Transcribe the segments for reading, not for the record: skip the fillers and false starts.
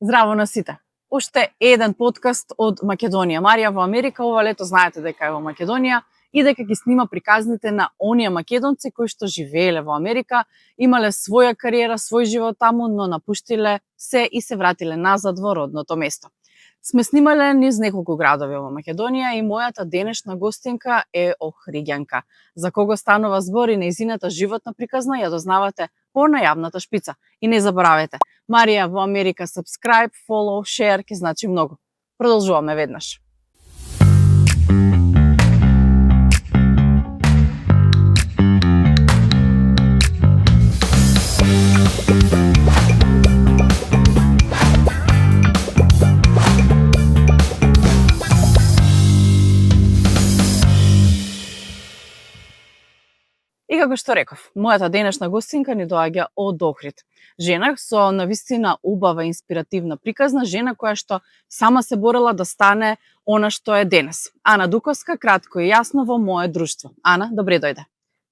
Здраво на сите. Уште еден подкаст од Македонија. Марија во Америка ова лето, знаете дека е во Македонија и дека ги снима приказните на оние македонци кои што живееле во Америка, имале своја кариера, свој живот таму, но напуштиле се и се вратиле назад во родното место. Сме снимале низ неколку градови во Македонија и мојата денешна гостинка е Охриѓанка. За кого станува збор и нејзината животна приказна ја дознавате по најавната шпица. И не заборавете, Марија во Америка, subscribe, follow, share, ке значи многу. Продолжуваме веднаш. И како што реков, мојата денешна гостинка ни доаѓа од Охрид. Жена со навистина убава, инспиративна приказна, жена која што сама се борела да стане она што е денес. Ана Дуковска, кратко и јасно во мое друштво. Ана, добре дојде.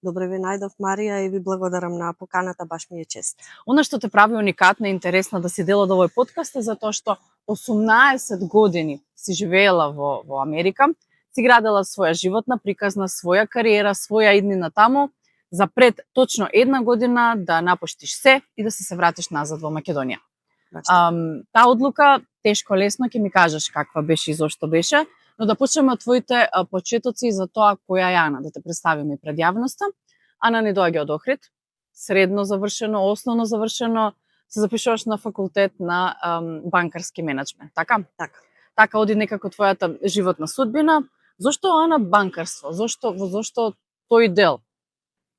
Добре ви најдов, Марија, и ви благодарам на поканата, баш ми е чест. Она што те прави уникатна и интересна да си дел од овој подкаст е затоа што 18 години си живеела во Америка, си градела своја животна приказна, своја кариера, своја иднина таму, за пред точно една година да напуштиш се и да се вратиш назад во Македонија. Таа одлука, тешко лесно, ќе ми кажеш каква беше и зошто беше, но да почнеме од твоите почетоци за тоа која е Ана, да те представиме пред јавноста. Ана не доаѓа од Охрид, средно завршено, основно завршено, се запишуваш на факултет на банкарски менеджмент, така? Така оди некако твојата животна судбина. Зошто Ана банкарство? Зошто тој дел?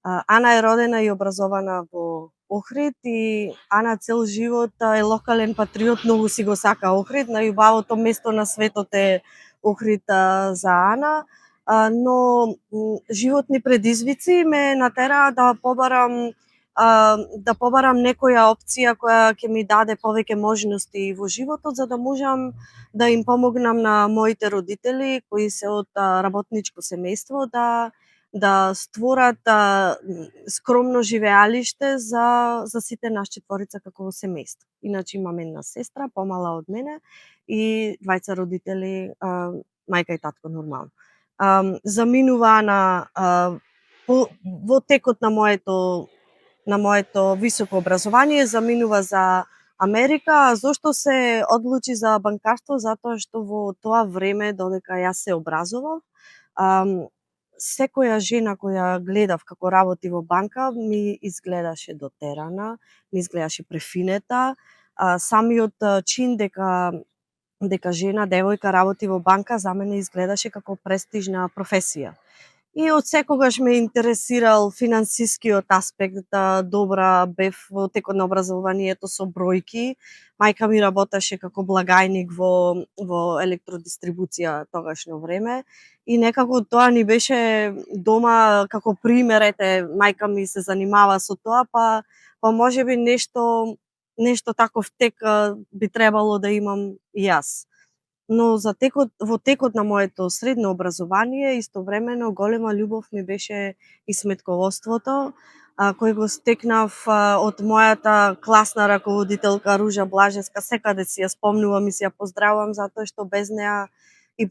Ана е родена и образована во Охрид и Ана цел живот е локален патриот, многу си го сака Охрид, најубавото место на светот е Охрид за Ана, но животни предизвици ме натераа да побарам некоја опција која ќе ми даде повеќе можности во животот, за да можам да им помогнам на моите родители кои се од работничко семејство да створат скромно живеалиште за сите нас четворица како семејство. Иначе имам една сестра, помала од мене, и двајца родители, мајка и татко нормално. Заминува во текот на моето високо образование, заминува за Америка. Зошто се одлучи за банкарство? Затоа што во тоа време, додека јас се образовав, секоја жена која гледав како работи во банка ми изгледаше дотерана, ми изгледаше префинета. Самиот чин дека жена, девојка работи во банка за мене изгледаше како престижна професија. И од секогаш ме интересирал финансискиот аспект, добра бев во текот на образованието со бројки. Мајка ми работеше како благајник во електродистрибуција тогашно време и некако тоа ни беше дома како пример, мајка ми се занимава со тоа, па можеби нешто таков тек би требало да имам и јас. Но во текот на моето средно образование, истовремено голема љубов ми беше и сметководството, кој го стекнав од мојата класна раководителка Ружа Блажевска. Секаде си ја спомнувам и си ја поздравувам, затоа што без неа и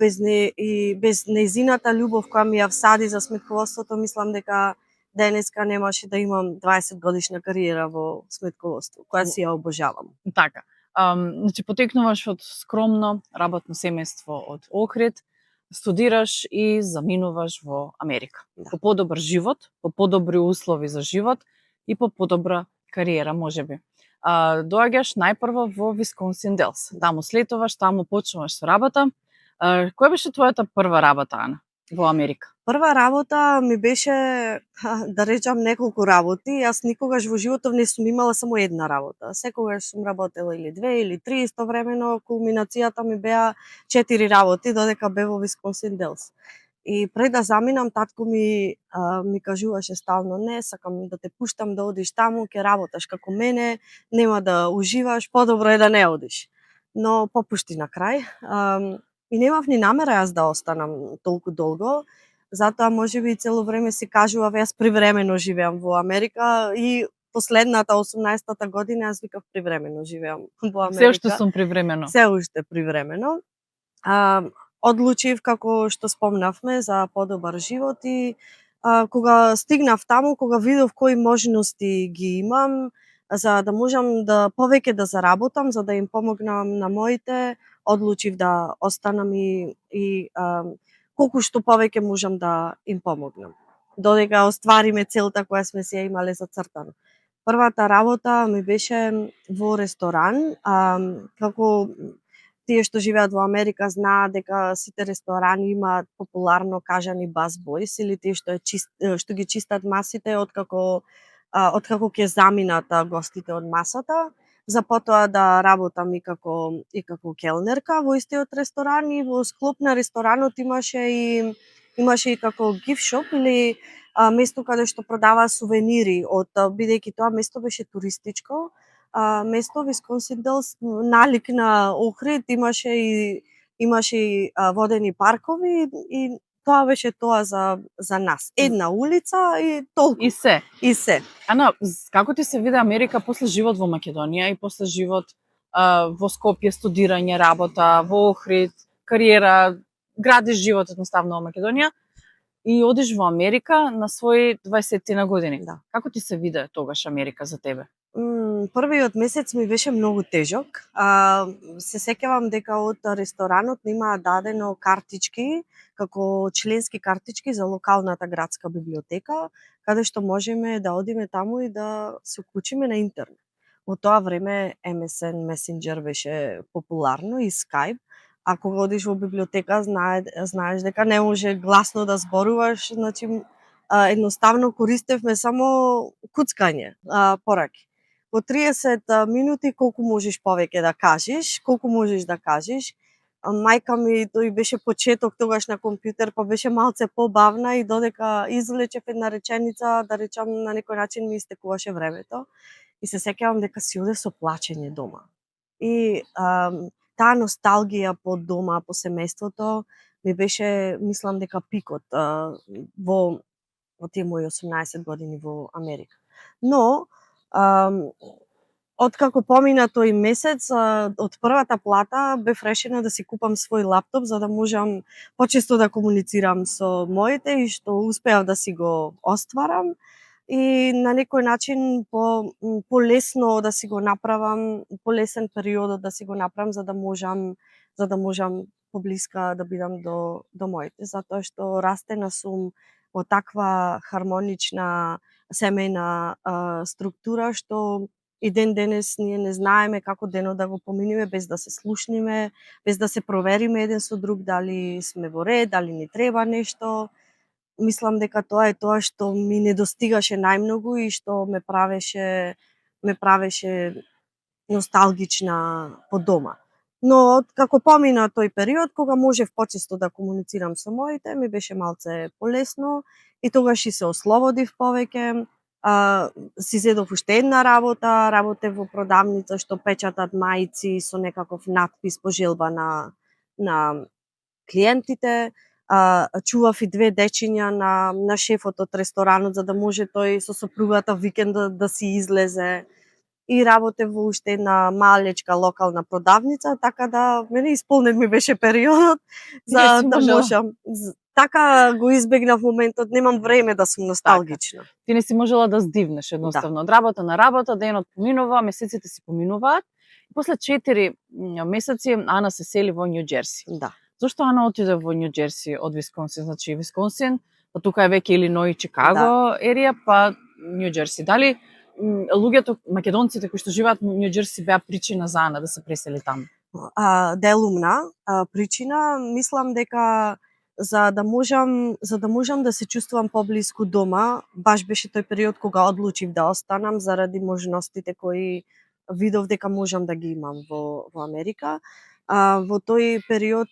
без нејзината љубов која ми ја всади за сметководството, мислам дека денеска немаше да имам 20 годишна кариера во сметководство, која си ја обожавам. Така. Значи, потекнуваш од скромно работно семејство од Охрид, студираш и заминуваш во Америка. По подобар живот, по подобри услови за живот и по подобра кариера, можеби. Доаѓаш најпрво во Висконсин Делс. Таму слетуваш, таму почнуваш со работа. Која беше твојата прва работа, Ана, во Америка? Прва работа ми беше, да речам, неколку работи. Јас никогаш во животот не сум имала само една работа. Секогаш сум работела или 2 или 3, истовремено кулминацијата ми беа 4 работи, додека бев во Висконсин Делс. И пред да заминам, татко ми кажуваше стално: не, сакам да те пуштам да одиш таму, ќе работаш како мене, нема да уживаш, подобро е да не одиш. Но попушти на крај. И немав ни намера јас да останам толку долго. Затоа можеби цело време си кажував, јас привремено живеам во Америка и последната 18-та година јас викав привремено живеам во Америка. Се уште сум привремено. Се уште привремено. Одлучив, како што спомнавме, за подобар живот и кога стигнав таму, кога видов кои можности ги имам, за да можам да повеќе да заработам, за да им помогнам на моите, одлучив да останам и колку што повеќе можам да им помогнам. Додека оствариме целта која сме си ја имале зацртано. Првата работа ми беше во ресторан, како тие што живеат во Америка знаат дека сите ресторани имаат популарно кажани busboys или тие што ги чистат масите откако ќе заминат гостите од масата, за потоа да работам и како келнерка во истиот ресторан и во склоп на ресторанот имаше и како gift shop или место каде што продаваа сувенири бидејќи тоа место беше туристичко. Место Висконсин Делс налик на Охрид имаше и водени паркови и тоа беше тоа за нас. Една улица и толку. И се. И се. Ана, како ти се виде Америка после живот во Македонија и после живот во Скопје, студирање, работа, во Охрид, кариера, градиш живот едноставно во Македонија и одиш во Америка на своји 20 години. Да. Како ти се виде тогаш Америка за тебе? Првиот месец ми беше многу тежок. Се сеќавам дека од ресторанот нема дадено картички, како членски картички за локалната градска библиотека, каде што можеме да одиме таму и да се уклучиме на интернет. Во тоа време MSN Messenger беше популарно и Skype, а кога одиш во библиотека знаеш дека не може гласно да зборуваш, значи едноставно користевме само куцкање, пораки. Во 30 минути колку можеш повеќе да кажеш, колку можеш да кажеш. Мајка ми тој беше почеток тогаш на компјутер, па беше малце побавна и додека извлечев една реченица, да речам на некој начин ми истекуваше времето. И се сеќавам дека си оде со плачење дома. И таа носталгија по дома, по семејството, ми беше, мислам дека пикот во тие мои 18 години во Америка. Но, откако помина тој месец, од првата плата бев решена да си купам свој лаптоп за да можам почесто да комуницирам со моите и што успеав да си го остварам и на некој начин полесно да си го направам, полесен периодот да си го направам за да можам поблиска да бидам до моите, затоа што растена сум во таква хармонична семејна структура што и ден денес ние не знаеме како денот да го поминиме без да се слушниме, без да се провериме еден со друг дали сме во ред, дали ни треба нешто. Мислам дека тоа е тоа што ми недостигаше најмногу и што ме правеше носталгична по дома. Но како помина тој период, кога можев почесто да комуницирам со моите, ми беше малце полесно и тогаш и се ослободив повеќе. Си зедов уште една работа, работев во продавница што печатат мајци со некаков натпис по желба на клиентите. Чував и 2 дечиња на шефот од ресторанот за да може тој со сопругата викенд да си излезе. И работев во уште една малечка локална продавница, така да мене исполнет ми беше периодот за да можам. Така го избегнав моментот, немам време да сум носталгична. Така. Ти не си можела да здивнеш едноставно. Од работа на работа, денот поминува, месеците си поминуваат. И после 4 месеци Ана се сели во Нью Џерси. Да. Зошто Ана отиде во Нью Џерси од Висконсин? Значи Висконсин, па тука е веќе Илиној, Чикаго ерија, па Нью Џерси. Дали луѓето, македонците кои што живеат во Нью Џерси беа причина за Ана да се пресели таму? Делумна причина, мислам дека за да можам да се чувствувам поблиску дома, баш беше тој период кога одлучив да останам заради можностите кои видов дека можам да ги имам во Америка. Во тој период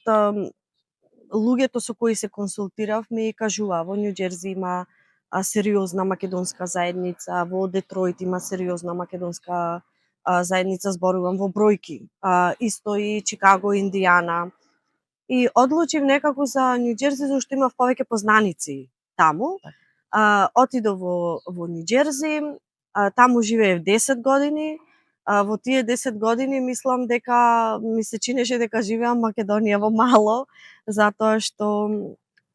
луѓето со кои се консултирав ми кажуваа во Нью Џерси има сериозна македонска заедница, во Детройт има сериозна македонска заедница, зборувам во бројки. Исто и Чикаго, Индијана. И одлучив некако за Нью Џерси зашто имав повеќе познаници таму. Отидов во Нью Џерси, Таму живеев 10 години. Во тие 10 години мислам дека ми се чинеше дека живеам Македонија во мало, затоа што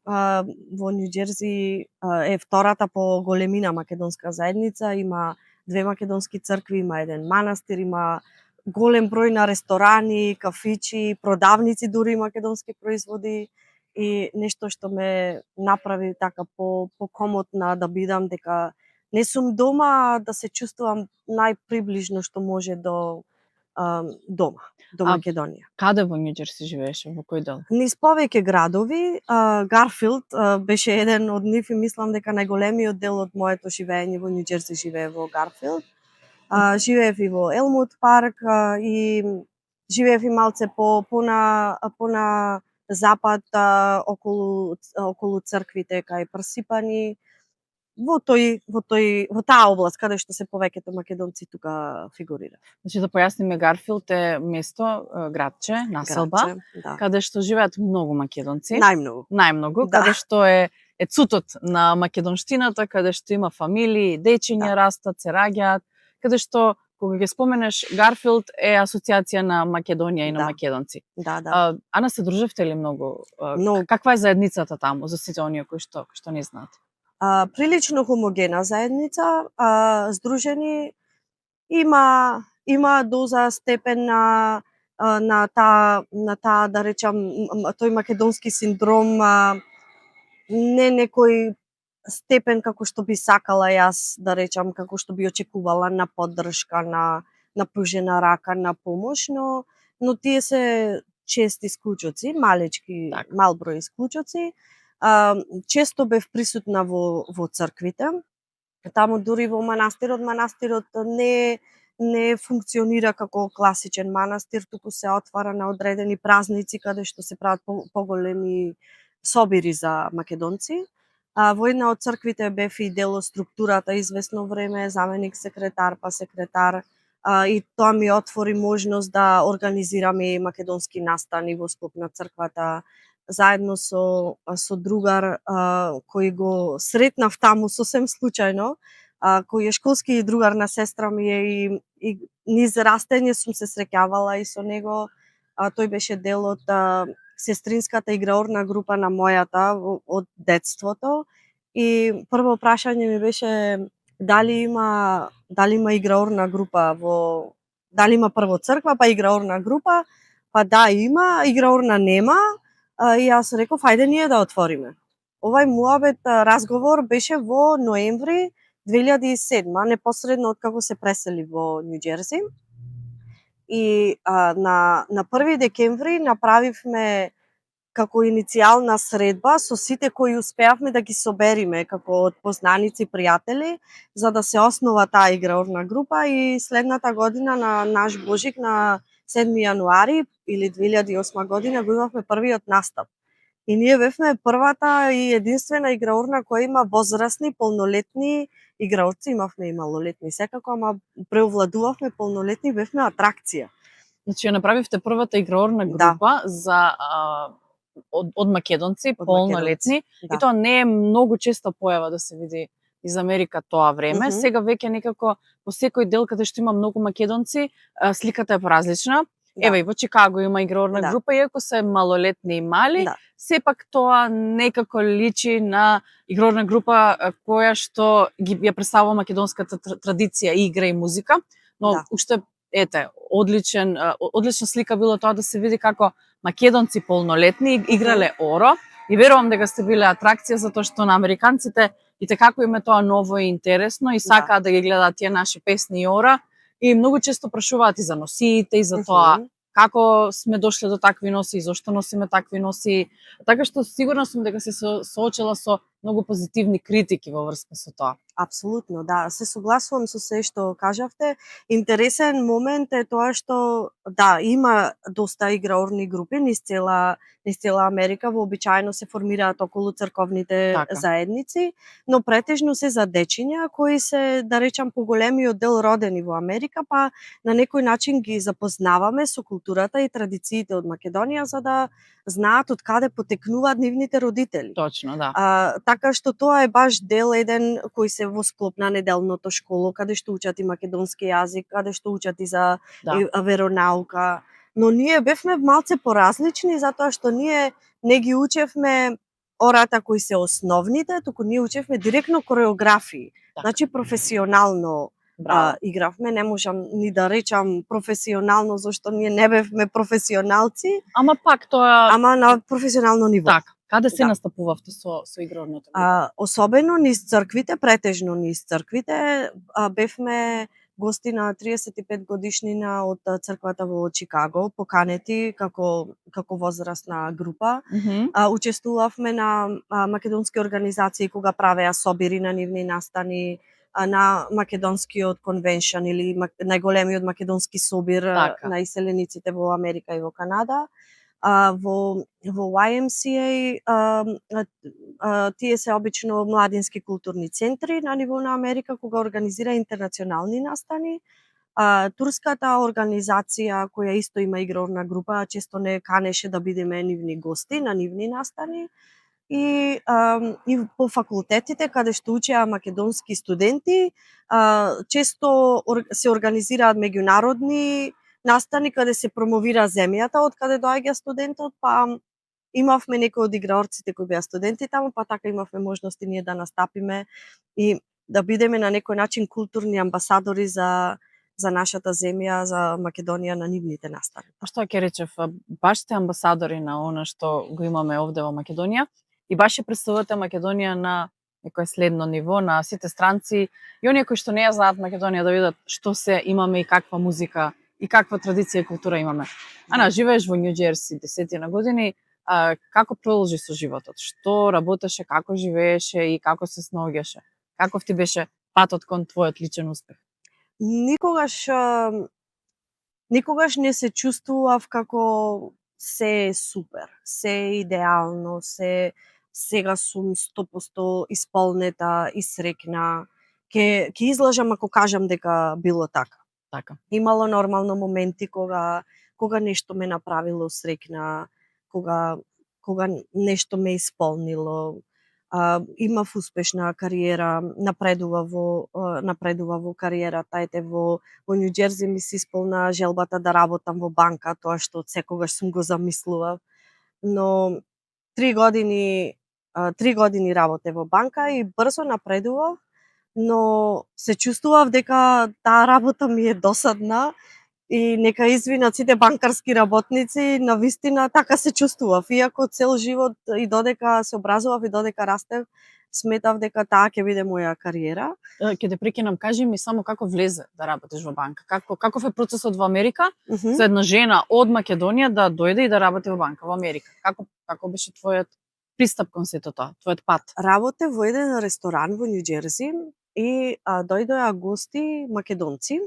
во Њу Џерси е втората по големина македонска заедница, има 2 македонски цркви, има еден манастир, има голем број на ресторани, кафичи, продавници дури македонски производи и нешто што ме направи така покомотна да бидам дека не сум дома, а да се чувствувам најприближно што може до дома, до Македонија. Каде во Њу Џерси живееше, во кој дел? Низ повеќе градови, Гарфилд беше еден од нив и мислам дека најголемиот дел од моето живење во Њу Џерси живее во Гарфилд. Живеев и во Елмут парк и живеев и малце по на запад околу црквите кај Прсипани. Во таа област каде што се повеќето македонци тука фигурира. Значи да појасниме, Гарфилд е место, градче, населба, да. каде што живеат многу македонци. Најмногу, каде што е цутот на македонштината, каде што има фамилии, дечиња растат, се раѓаат, каде што кога ги споменеш Гарфилд е асоциација на Македонија и на македонци. Да. Ана, се дружевте ли многу? Многу. Каква е заедницата таму за сите оние кои што не знаат? Прилично хомогена заедница, здружени, има доза степен на таа да речам тој македонски синдром, не некој степен како што би сакала јас да речам, како што би очекувала на поддршка, на пружена рака, на помош, но тие се чести исклучоци, мал број исклучоци. Често бев присутна во црквите. Таму дури во манастирот не функционира како класичен манастир, туку се отвара на одредени празници каде што се прават поголеми собири за македонци. Во една од црквите бев и дел од структурата извесно време, заменик секретар, па секретар, и тоа ми отвори можност да организираме и македонски настани во склоп на црквата, заедно со другар кој го сретнав таму сосем случајно, кој е школски другар на сестра ми е и низ растење сум се среќавала и со него. Тој беше дел од сестринската играорна група на мојата од детството и прво прашање ми беше дали има играорна група дали има прво црква па играорна група, па да има, играорна нема. И јас реков, ајде ние да отвориме. Овај муабет разговор беше во ноември 2007, непосредно од како се пресели во Њу Џерси. И на 1 декември направивме како иницијална средба со сите кои успеавме да ги собериме како од познаници, пријатели, за да се основа таа играорна група и следната година на наш Божик на 7 јануари или 2008 година го имавме првиот настап. И ние бевме првата и единствена играорна која има возрастни, полнолетни играорци, имавме и малолетни секако, ама преовладувавме полнолетни, бевме атракција. Значи ја направивте првата играорна група за од македонци, полнолетни, и тоа не е многу често појава да се види из Америка тоа време. Сега веќе некако по секој дел каде што има многу македонци, сликата е поразлична. Еве и во Чикаго има играорна група, иако се малолетни и мали, сепак тоа некако личи на играорна група која што ја представува македонската традиција, игра и музика, но уште одлична слика било тоа да се види како македонци полнолетни играле оро и верувам дека сте биле атракција затоа што на американците и tekako им е тоа ново и интересно и сакаат да ги гледаат тие наши песни и ора и многу често прашуваат и за носиите и за тоа како сме дошле до такви носи и зошто носиме такви носи. Така што сигурна сум дека се соочила со многу позитивни критики во врска со тоа. Апсолутно, да, се согласувам со се што кажавте. Интересен момент е тоа што има доста играорни групи низ цела Америка, вообичаено се формираат околу црковните заедници, но претежно се за дечиња кои се, да речам, поголемиот дел родени во Америка, па на некој начин ги запознаваме со културата и традициите од Македонија за да знаат од каде потекнуваат нивните родители. Точно, да. така што тоа е баш дел еден кој се во склоп на неделното школо, каде што учат и македонски јазик, каде што учат и за веронаука. Но ние бевме малце поразлични затоа што ние не ги учевме ората кои се основните, туку ние учевме директно кореографии. Значи професионално игравме, не можам ни да речам професионално зашто ние не бевме професионалци. Ама пак тоа Ама на професионално ниво. Така. Каде се настапувавте со игралната група? Особено низ црквите, претежно низ црквите, бевме гости на 35 годишнина од црквата во Чикаго, поканети како возрастна група. Учествувавме на македонски организации кога правеа собири на нивни настани, на македонскиот конвеншн или најголемиот македонски собир на иселениците во Америка и во Канада. Во YMCA тие се обично младински културни центри на ниво на Америка кога организира интернационални настани. Турската организација која исто има игрална група често не канеше да бидеме нивни гости на нивни настани. И по факултетите каде што учеа македонски студенти, често се организираат меѓународни настани каде се промовира земјата од каде доаѓа студентот, па имавме некои од играорците кои беа студенти таму, па така имавме можности ние да настапиме и да бидеме на некој начин културни амбасадори за нашата земја, за Македонија на нивните настани. Што ќе речев, баш сте амбасадори на она што го имаме овде во Македонија и баш ја представувате Македонија на некое следно ниво, на сите странци и оние кои што не ја знаат Македонија да видат што се имаме и каква музика и каква традиција и култура имаме. Ана, живееш во Њу Џерси 10 години, како продолжи со животот? Што работеше, како живееше и како се снаоѓаше? Каков ти беше патот кон твојот личен успех? Никогаш не се чувствував како се е супер, се е идеално, сега сум 100% исполнета и среќна. Ќе излажам ако кажам дека било така. Имало нормално моменти кога нешто ме направило среќна, кога нешто ме исполнило. Имав успешна кариера, напредува во кариерата. Ете во Њу Џерси ми се исполна желбата да работам во банка, тоа што секогаш сум го замислував. Но 3 години работев во банка и брзо напредував, но се чувствував дека таа работа ми е досадна и нека извинат сите банкарски работници, навистина така се чувствував. Иако цел живот и додека се образував и додека растев, сметав дека таа ќе биде моја кариера. Ќе те прекинам, кажи ми само како влезе да работиш во банка? Каков е процесот во Америка за една жена од Македонија да дојде и да работи во банка во Америка? Како беше твојот пристап кон сето тоа, твојот пат? Работев во еден ресторан во Њу Џерси и дојдоа гости македонци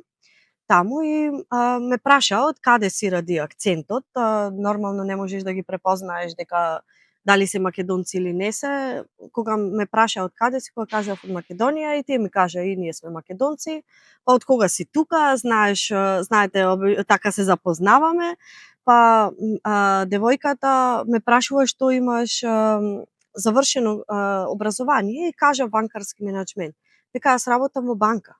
таму и ме праша од каде си ради акцентот. Нормално не можеш да ги препознаеш дека дали се македонци или не се. Кога ме праша од каде си, кога кажав од Македонија и тие ми кажа и ние сме македонци. Па од кога си тука, знаете, така се запознаваме. Па девојката ме прашува што имаш завршено образование и кажа банкарски менеджмент. Дека јас работам во банка.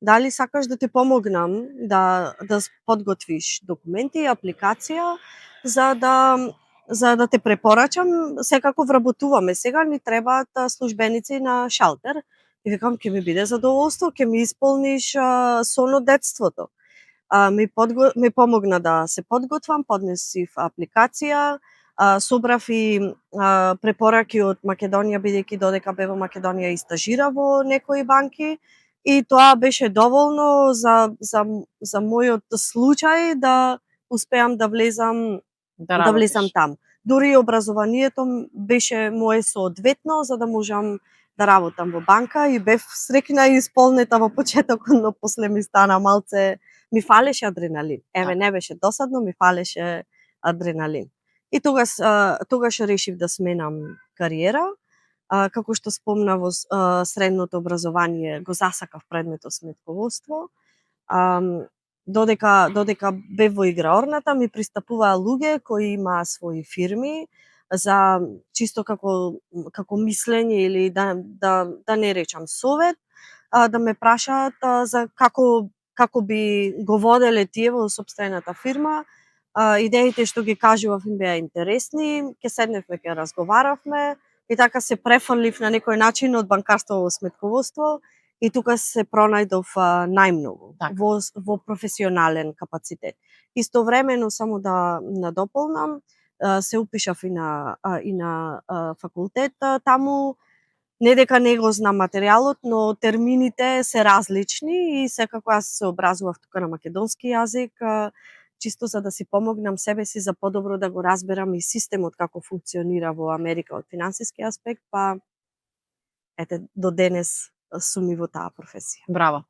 Дали сакаш да ти помогнам да подготвиш документи и апликација за да те препорачам, секако вработуваме. Сега ни требаат службеници на шалтер. И викам, ќе ми биде задоволство, ќе ми исполниш сон од детството. Ми помогна да се подготвам, поднесив апликација, собрав и препораки од Македонија, бидејќи додека бев во Македонија и стажира во некои банки. И тоа беше доволно за мојот случај да успеам да влезам там. Дури образованието беше мое соодветно за да можам да работам во банка и бев среќна и исполнета во почетокот, но после ми стана малце, ми фалеше адреналин. Не беше досадно, ми фалеше адреналин. И тогаш решив да сменам кариера. Како што спомна во средното образование го засакав предметот сметководство. Додека бев во играорната ми пристапуваа луѓе кои имаа своји фирми, за чисто како мислење или да не речам совет, да ме прашаат за како би го воделе тие во сопствената фирма. Идеите што ги кажував им беа интересни, ќе седневме, ќе разговаравме и така се префрлив на некој начин од банкарство во сметководство и тука се пронајдов најмногу Така. во професионален капацитет. Истовремено, само да надополнам, се упишав и на факултет таму. Не дека не го знам материјалот, но термините се различни и секако јас се образував тука на македонски јазик, чисто за да си помогнам себе си за подобро да го разберам и системот како функционира во Америка од финансиски аспект, па ете до денес сум и во таа професија. Браво.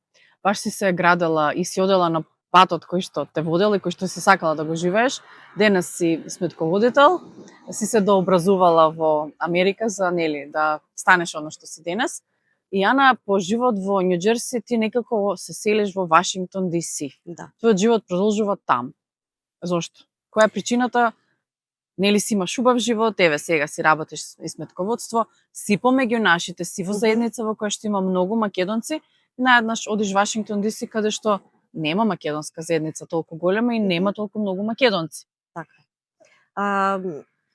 Баш си се градела и си одела на патот кој што те водел и кој што си сакала да го живееш. Денес си сметководител, си се дообразувала во Америка за да станеш оно што си денес. И Ана, по живот во Њу Џерси ти некако се селиш во Вашингтон ДС. Да. Твојот живот продолжува там. Зошто? Која е причината? Нели си имаш убав живот, еве сега си работиш и сметководство, си помеѓу нашите, си во заедница во која што има многу македонци, и наеднаш одиш Вашингтон ДС каде што нема македонска заедница толку голема и нема толку многу македонци. Така.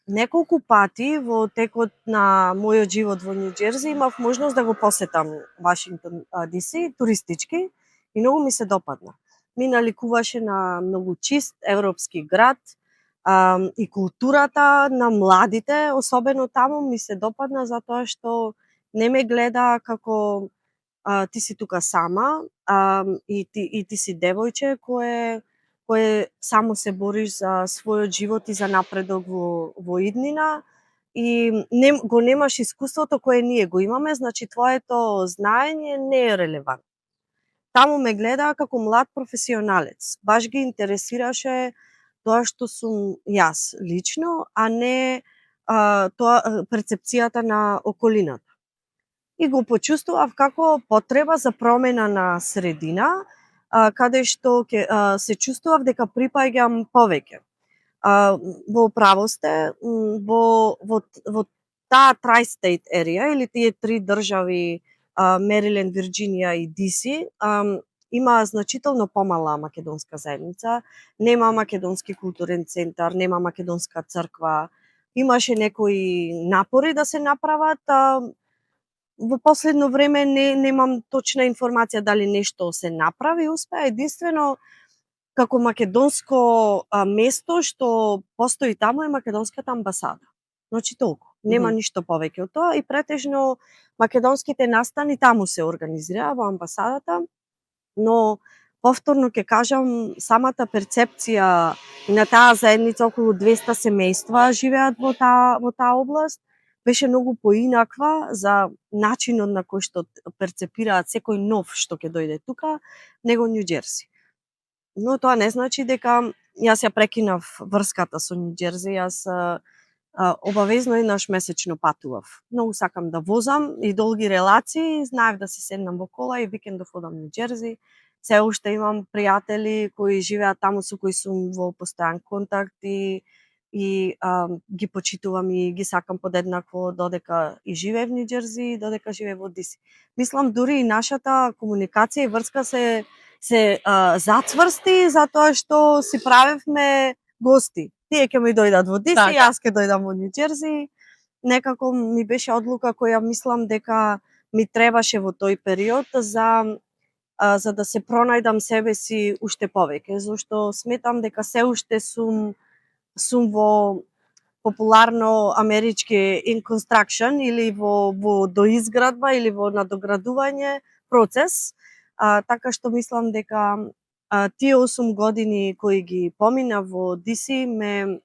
Неколку пати во текот на мојот живот во Њу Џерси имав можност да го посетам Вашингтон ДС туристички и многу ми се допадна. Ми наликуваше на многу чист европски град, и културата на младите, особено таму, ми се допадна затоа што не ме гледа како ти си тука сама и ти си девојче кое само се бориш за својот живот и за напредок во иднина и го немаш искуството кое ние го имаме, значи твоето знаење не е релевантно. Таму ме гледа како млад професионалец. Баш ги интересираше тоа што сум јас лично, а не перцепцијата на околината. И го почувствував како потреба за промена на средина, каде што се чувствував дека припаѓам повеќе. Во право сте, во таа Tri-State area или тие три држави, Мериленд, Вирџинија и ДС, има значително помала македонска заедница, нема македонски културен центар, нема македонска црква, имаше некои напори да се направат, во последно време немам точна информација дали нешто се направи, успеа единствено како македонско место што постои таму е македонската амбасада. Значи толку. Нема ништо повеќе од тоа и претежно македонските настани таму се организираа во амбасадата, но повторно ќе кажам, самата перцепција на таа заедница, околу 200 семејства живеат во таа област, беше многу поинаква за начинот на кој што перцепираат секој нов што ќе дојде тука, него Њу Џерси. Но тоа не значи дека јас ја прекинав врската со Њу Џерси, јас обавезно еднаш месечно патував. Многу сакам да возам и долги релации, знаев да си седнам во кола и викендов одам Њу Џерси. Се уште имам пријатели кои живеат таму со кои сум во постојан контакт и ги почитувам и ги сакам подеднакво додека и живее в Њу Џерси, додека живее во ДС. Мислам дури и нашата комуникација и врска се зацврсти затоа што си правевме гости. Тие ќе ми дојдат во ДС, јас ќе дојдам во Њу Џерси. Некако ми беше одлука која мислам дека ми требаше во тој период за да се пронајдам себе си уште повеќе, зашто сметам дека се уште сум во популарно амерички in construction или во доизградба или во надоградување процес, така што мислам дека тие 8 години кои ги помина во ДС ме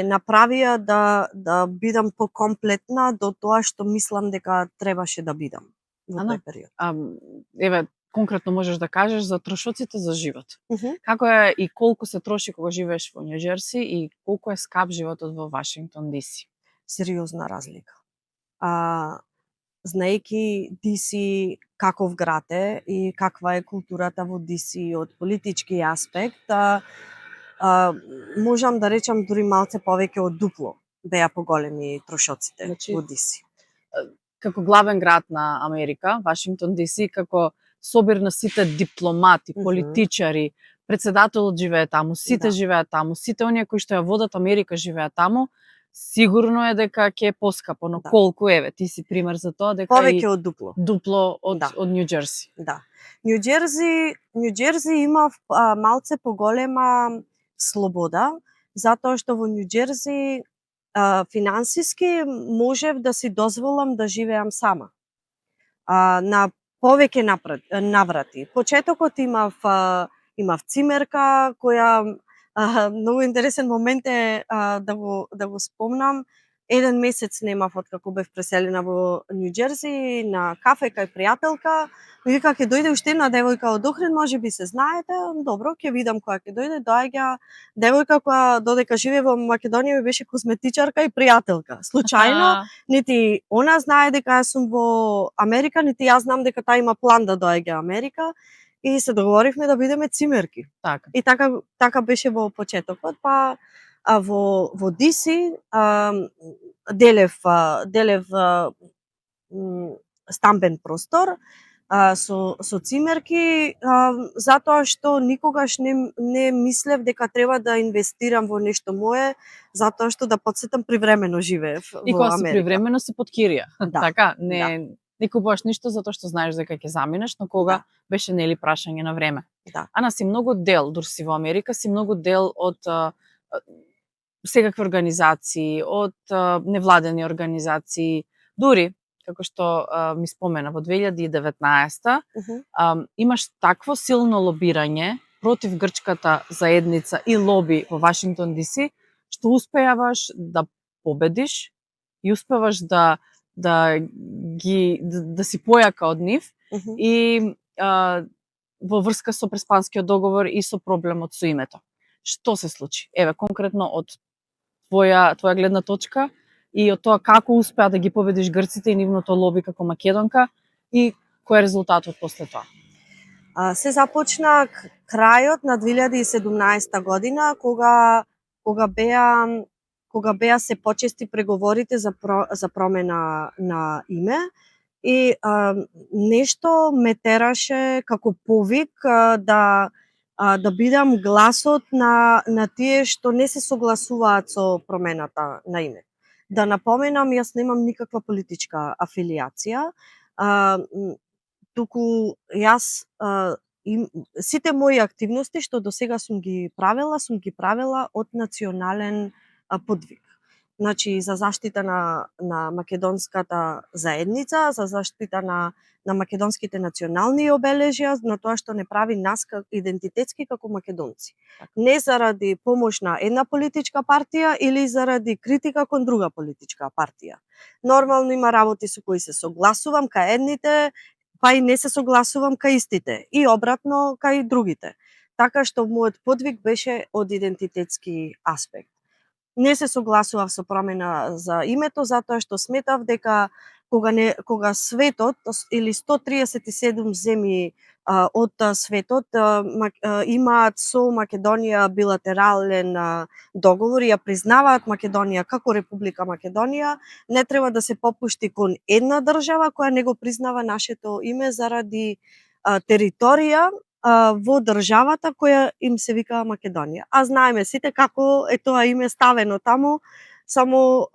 направија да бидам покомплетна до тоа што мислам дека требаше да бидам во тој период. Еве, конкретно можеш да кажеш за трошоците за живот. Како е и колку се троши кога живееш во Њу Џерси и колку е скап животот во Вашингтон ДС? Сериозна разлика. Знаејќи ДС каков град е и каква е културата во ДС од политички аспект, можам да речам дури малце повеќе од дупло. беа поголеми трошоците Значи, во DC. Како главен град на Америка, Вашингтон DC, како собир на сите дипломати, политичари, председателот живее таму, сите Да. живеат таму, сите оние кои што ја водат Америка живеат таму, сигурно е дека ќе е поскапо, но Да. колку еве, ти си пример за тоа дека Повеќе од дупло. дупло од Да. од Нью Џерси. Да. Нью Џерси има малце поголема слобода, затоа што во Нью Џерси финансиски можев да си дозволам да живеам сама. На повеќе наврати. Почетокот имав цимерка која многу интересен момент е да го спомнам. Еден месец немав откако бев преселена во Нью Џерси на кафе кај пријателка. Ми вика ќе дојде уште една девојка од Охрид, можеби се знаете. Добро, ќе видам која ќе дојде. Доаѓа девојка која додека живее во Македонија ми беше косметичарка и пријателка. Случајно, нити она знае дека јас сум во Америка, нити јас знам дека таа има план да доаѓа Америка и се договоривме да бидеме цимерки. Така. И така беше во почетокот, па во DC делев стамбен простор со цимерки, затоа што никогаш не мислев дека треба да инвестирам во нешто мое, затоа што да потсетам привремено живеев И во кога си Америка. привремено си под кирија. Да. Така, не купуваш ништо затоа што знаеш дека ќе заминеш, но кога беше нели прашање на време. Да. Ана си многу дел, дур си во Америка, си многу дел од секакви организации, од невладени организации, дури како што ми спомена во 2019 имаш такво силно лобирање против грчката заедница и лоби во Вашингтон DC, што успеаваш да победиш и успеваш да си појака од нив и во врска со Преспанскиот договор и со проблемот со името. Што се случи? Еве, конкретно од твоја гледна точка и од тоа како успеа да ги победиш грците и нивното лоби како македонка и кој е резултатот после тоа? Се започна крајот на 2017 година кога беа се почести преговорите за промена на име и нешто ме тераше како повик да бидам гласот на тие што не се согласуваат со промената на име. Да напоменам, јас немам никаква политичка афилијација, туку јас сите мои активности што досега сум ги правела од национален подвиг. Значи, за заштита на македонската заедница, за заштита на македонските национални обележја, на тоа што не прави нас идентитетски како македонци. Не заради помош на една политичка партија или заради критика кон друга политичка партија. Нормално има работи со кои се согласувам кај едните, па и не се согласувам кај истите и обратно кај другите. Така што мојот подвиг беше од идентитетски аспект. Не се согласував со промена за името затоа што сметав дека кога светот или 137 земји од светот имаат со Македонија билатерален договор и ја признаваат Македонија како Република Македонија, не треба да се попушти кон една држава која не го признава нашето име заради територија во државата која им се вика Македонија. А знаеме сите како е тоа име ставено таму само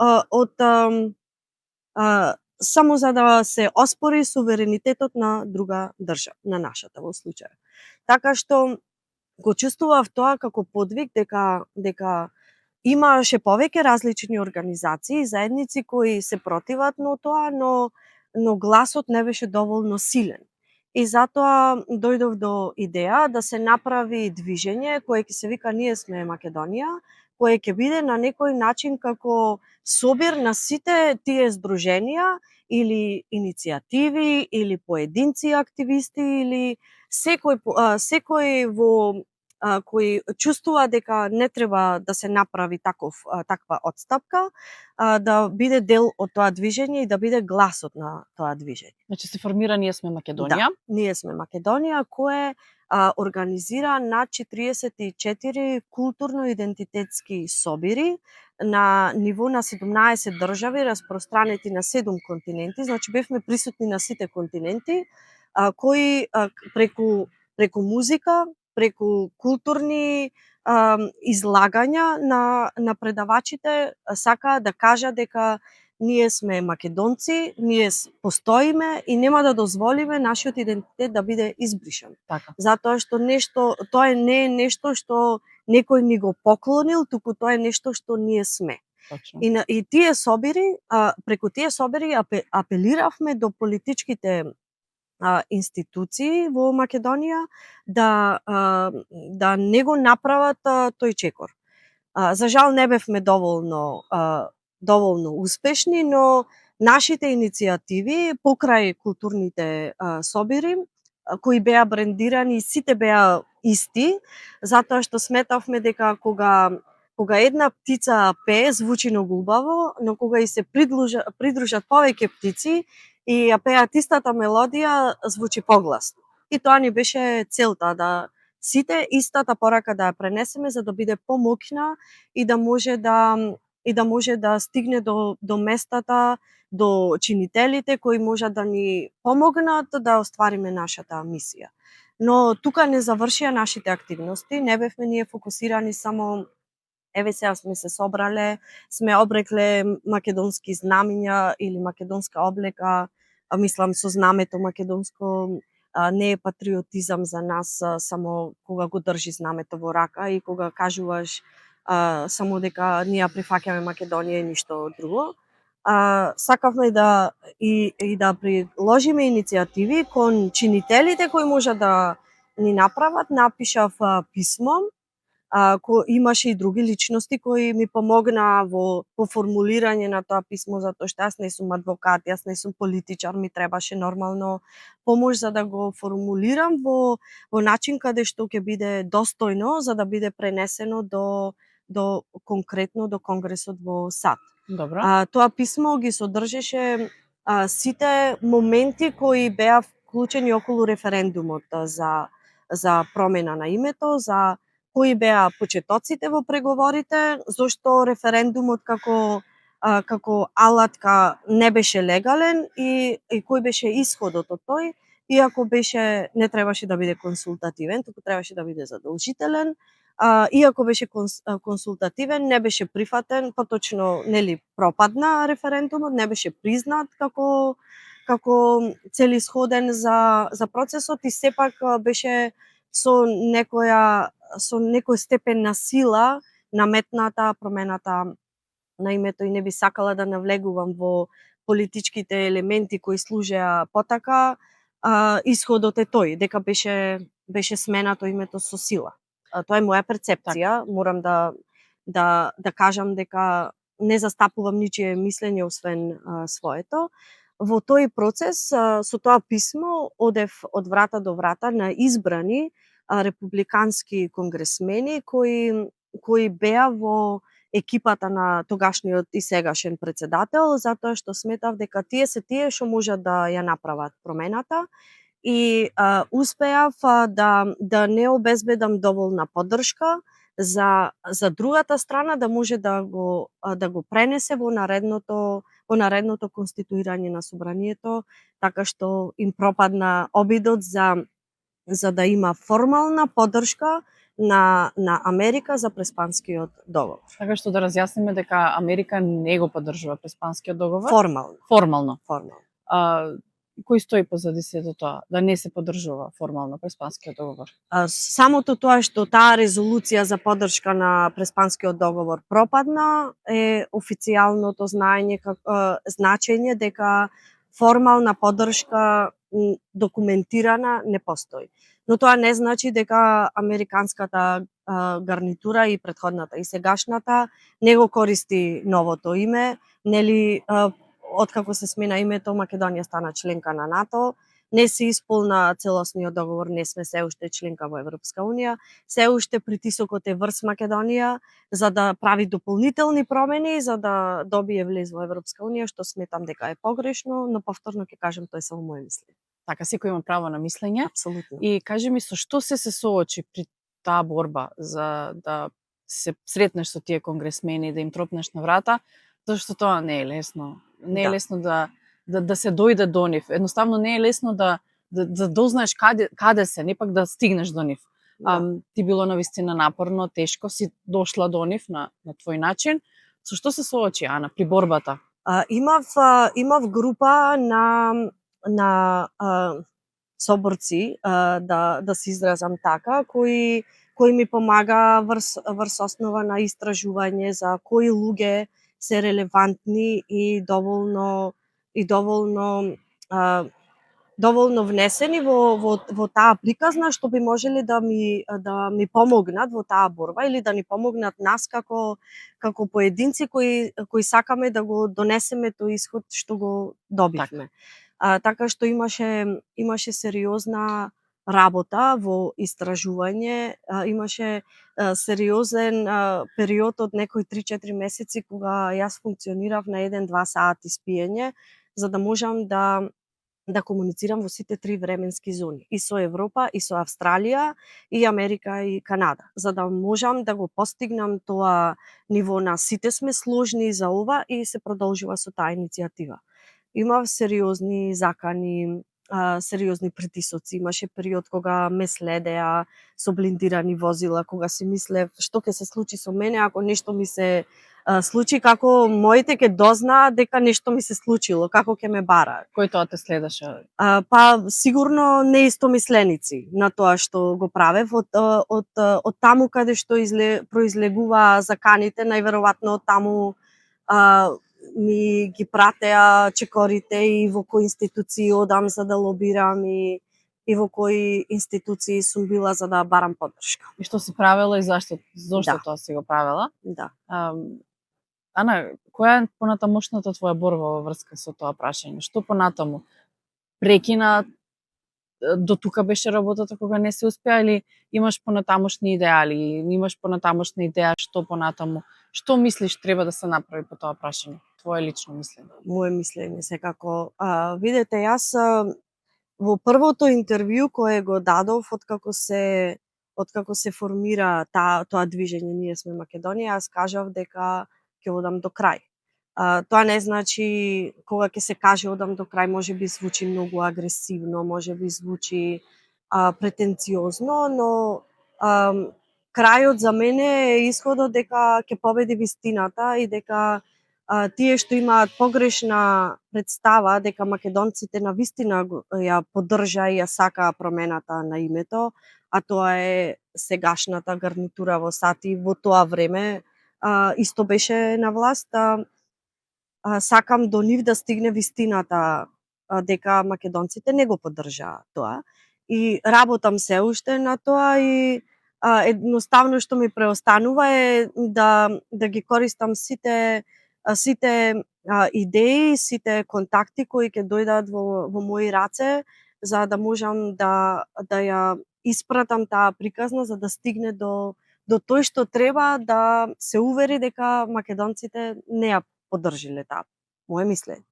само за да се оспори суверенитетот на друга држава, на нашата во случај. Така што го чувствував тоа како подвиг дека имаше повеќе различни организации и заедници кои се противат на тоа, но гласот не беше доволно силен. И затоа дојдов до идеја да се направи движење кое ќе се вика Ние сме Македонија, кое ќе биде на некој начин како собир на сите тие здруженија или иницијативи или поединци активисти или секој кој чувствува дека не треба да се направи таква отстапка, да биде дел од тоа движење и да биде гласот на тоа движење. Значи се формира Ние сме Македонија. Да, Ние сме Македонија, кое организира над 44 културно-идентитетски собири на ниво на 17 држави, распространети на 7 континенти, значи бевме присутни на сите континенти, кои преку музика, преку културни излагања на предавачите сакаат да кажат дека ние сме македонци, ние постоиме и нема да дозволиме нашиот идентитет да биде избришан. Така. Затоа што тоа не е нешто што некој ни го поклонил, туку тоа е нешто што ние сме. Точно. И тие собири, преку тие собири апелиравме до политичките институции во Македонија да не го направат тој чекор. За жал не бевме доволно успешни, но нашите иницијативи покрај културните собири кои беа брендирани, сите беа исти, затоа што сметавме дека кога една птица пее, звучи многу убаво, но кога и се придружат повеќе птици и ја пеат истата мелодија, звучи погласно. И тоа ни беше целта, да сите истата порака да ја пренесеме за да биде помоќна и да може да стигне до местата, до чинителите кои можат да ни помогнат да оствариме нашата мисија. Но тука не завршија нашите активности, не бевме ние фокусирани само еве сега сме се собрале, сме облекле македонски знамиња или македонска облека, мислам со знамето македонско, не е патриотизам за нас само кога го држи знамето во рака и кога кажуваш само дека ние прифаќаме Македонија и ништо друго. Сакавме да приложиме иницијативи кон чинителите кои можат да ни направат. Напишав писмо, имаше и други личности кои ми помогнаа во формулирање на тоа писмо, затоа што јас не сум адвокат, јас не сум политичар, ми требаше нормално помош за да го формулирам во начин каде што ќе биде достојно за да биде пренесено до конкретно до Конгресот во САД. Добро. Тоа писмо ги содржеше сите моменти кои беа вклучени околу референдумот за промена на името, за кои беа почетоците во преговорите, зошто референдумот како алатка не беше легален и кој беше исходот од тој, иако не требаше да биде консултативен, туку требаше да биде задолжителен. Иако беше консултативен, не беше прифатен, поточно пропадна референдумот, не беше признат како целисходен за процесот и сепак беше со некој степен на сила наметната промената на името и не би сакала да навлегувам во политичките елементи кои служеа потака. Исходот е тој, дека беше сменато името со сила. Тоа е моја перцепција, морам да кажам дека не застапувам ничие мислење освен своето. Во тој процес, со тоа писмо, одев од врата до врата на избрани републикански конгресмени кои беа во екипата на тогашниот и сегашен председател, затоа што сметав дека тие се тие што можат да ја направат промената и успеав да не обезбедам доволна поддршка за другата страна да може да го пренесе во наредното конституирање на собранието, така што им пропадна обидот за да има формална поддршка на Америка за Преспанскиот договор. Така што да разјасниме дека Америка не го поддржува Преспанскиот договор? Формално. Кој стои позади сето тоа, да не се поддржува формално Преспанскиот договор? Самото тоа што таа резолуција за поддршка на Преспанскиот договор пропадна е официјалното значење дека формална поддршка документирана не постои. Но тоа не значи дека американската гарнитура и претходната и сегашната не го користи новото име, нели откако се смена името, Македонија стана членка на НАТО, не се исполна целосниот договор, не сме се уште членка во Европска унија, се уште притисокот е врз Македонија за да прави дополнителни промени за да добие влез во Европска унија, што сметам дека е погрешно, но повторно ќе кажам тоа е само моје мислење. Така, секој има право на мислење. Апсолутно. И кажи ми, со што се соочи при таа борба за да се сретнеш со тие конгресмени, да им тропнеш на врата, зашто тоа не е лесно. Не е лесно да се дојде до нив. Едноставно не е лесно да дознаеш каде се, не пак да стигнеш до нив. Ти било навистина напорно, тешко, си дошла до нив на твој начин. Со што се соочи, Ана, при борбата? Имав група на соборци, да се изразам така, кои ми помага врз основа на истражување за кои луѓе се релевантни и доволно внесени во таа приказна, што би можеле да ми помогнат во таа борба или да ни помогнат нас како поединци кои сакаме да го донесеме тој исход што го добивме. Така што имаше сериозна работа во истражување, имаше сериозен период од некои 3-4 месеци кога јас функционирав на 1-2 сати спиење, за да можам да комуницирам во сите 3 временски зони, и со Европа, и со Австралија, и Америка, и Канада, за да можам да го постигнам тоа ниво на сите сме сложни за ова и се продолжува со таа иницијатива. Имав сериозни закани, сериозни притисоци. Имаше период кога ме следеа со блиндирани возила, кога си мислев што ќе се случи со мене ако нешто ми се случи, како моите ќе дознаат дека нешто ми се случило, како ќе ме бараат. Кој тоа те следеше? Па сигурно неистомисленици на тоа што го правев, од таму каде што произлегува заканите, најверојатно од таму ми ги пратеа чекорите и во кои институции одам за да лобирам и во кои институции сум била за да барам поддршка. И што си правела и зашто тоа си го правела? Да. Ана, која е понатамошната твоја борба во врска со тоа прашање? Што понатаму? Прекина, до тука беше работата кога не се успеа, или имаш понатамошни идеали, имаш понатамошна идеја што понатаму? Што мислиш треба да се направи по тоа прашање? Твое лично мислење. Моје мислење секако. Видете, јас во првото интервју кое го дадов откако се формира тоа движење Ние сме Македонија, јас кажав дека ќе одам до крај. Тоа не значи кога ќе се каже одам до крај, можеби звучи многу агресивно, можеби звучи претенциозно, но крајот за мене е исходот дека ќе победи вистината и дека тие што имаат погрешна представа дека македонците на вистина ја поддржа и ја сакаа промената на името, а тоа е сегашната гарнитура во САД и во тоа време исто беше на власт, сакам до нив да стигне вистината дека македонците не го поддржаа тоа и работам се уште на тоа и едноставно што ми преостанува е да ги користам сите идеи, сите контакти кои ќе дојдат во мои раце за да можам да ја испратам таа приказна за да стигне до тој што треба да се увери дека македонците не ја поддржиле таа. Моје мислење.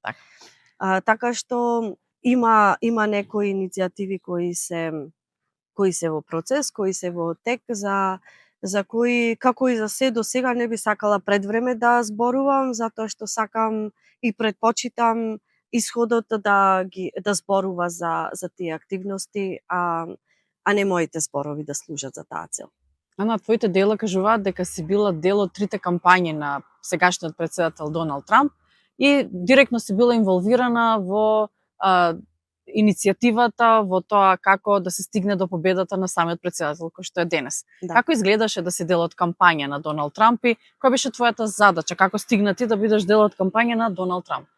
Така што има некои иницијативи кои се во процес, кои се во тек, за кои, како и за се до сега, не би сакала пред време да зборувам, затоа што сакам и предпочитам исходот да зборува за тие активности, а не моите зборови да служат за таа цел. Ана, твоите дела кажуваат дека си била дел од 3 кампањи на сегашниот претседател Доналд Трамп и директно си била инволвирана во иницијативата, во тоа како да се стигне до победата на самиот претседател кој што е денес. Да. Како изгледаше да си дел од кампања на Доналд Трамп и која беше твојата задача? Како стигна ти да бидеш дел од кампања на Доналд Трамп?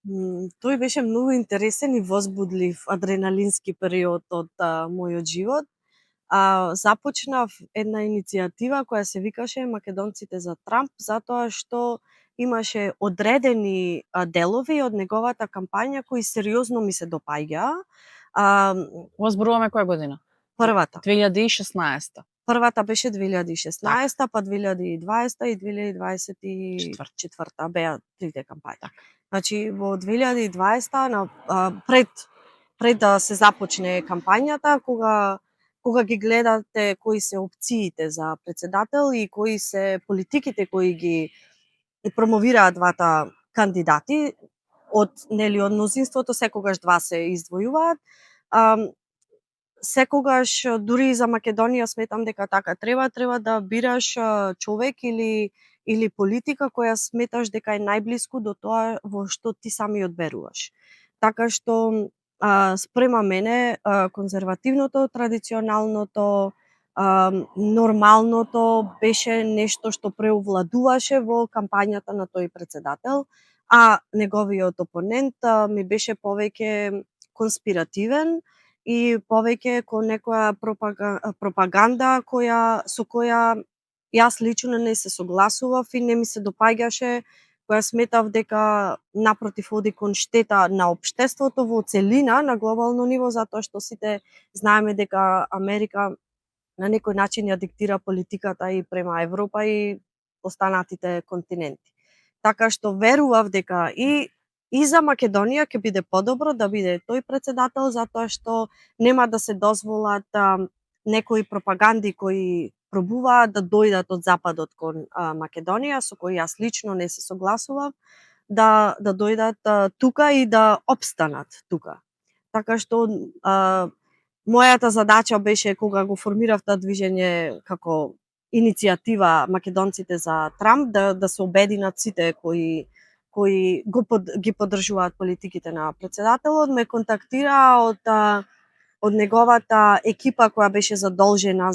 Тој беше многу интересен и возбудлив адреналински период од мојот живот. Започнав една иницијатива која се викаше Македонците за Трамп, затоа што имаше одредени делови од неговата кампања кои сериозно ми се допаѓаа. Ова зборуваме која година? Првата. 2016. Првата беше 2016, па 2020 и 2024 беа трите кампањи. Значи во 2020 пред да се започне кампањата, кога кога ги гледате кои се опциите за председател и кои се политиките кои ги промовираат двата кандидати, од мнозинството секогаш два се издвојуваат. Секогаш, дури и за Македонија, сметам дека така треба да бираш човек или политика која сметаш дека е најблиску до тоа во што ти самиот веруваш. Така што спрема мене конзервативното, традиционалното, нормалното беше нешто што преовладуваше во кампањата на тој председател, а неговиот опонент ми беше повеќе конспиративен и повеќе кон некоја пропаганда со која јас лично не се согласував и не ми се допаѓаше, која сметав дека напротив оди кон штета на општеството во целина на глобално ниво, затоа што сите знаеме дека Америка на некој начин ја диктира политиката и према Европа и останатите континенти. Така што верував дека и за Македонија ќе биде подобро да биде тој председател, затоа што нема да се дозволат некои пропаганди кои пробуваат да дојдат од западот кон Македонија, со кои јас лично не се согласував, да дојдат тука и да опстанат тука. Така што мојата задача беше кога го формирав таа движење како иницијатива македонците за Трамп да се обединат сите кои ги поддржуваат политиките на председателот, ме контактира од неговата екипа која беше задолжена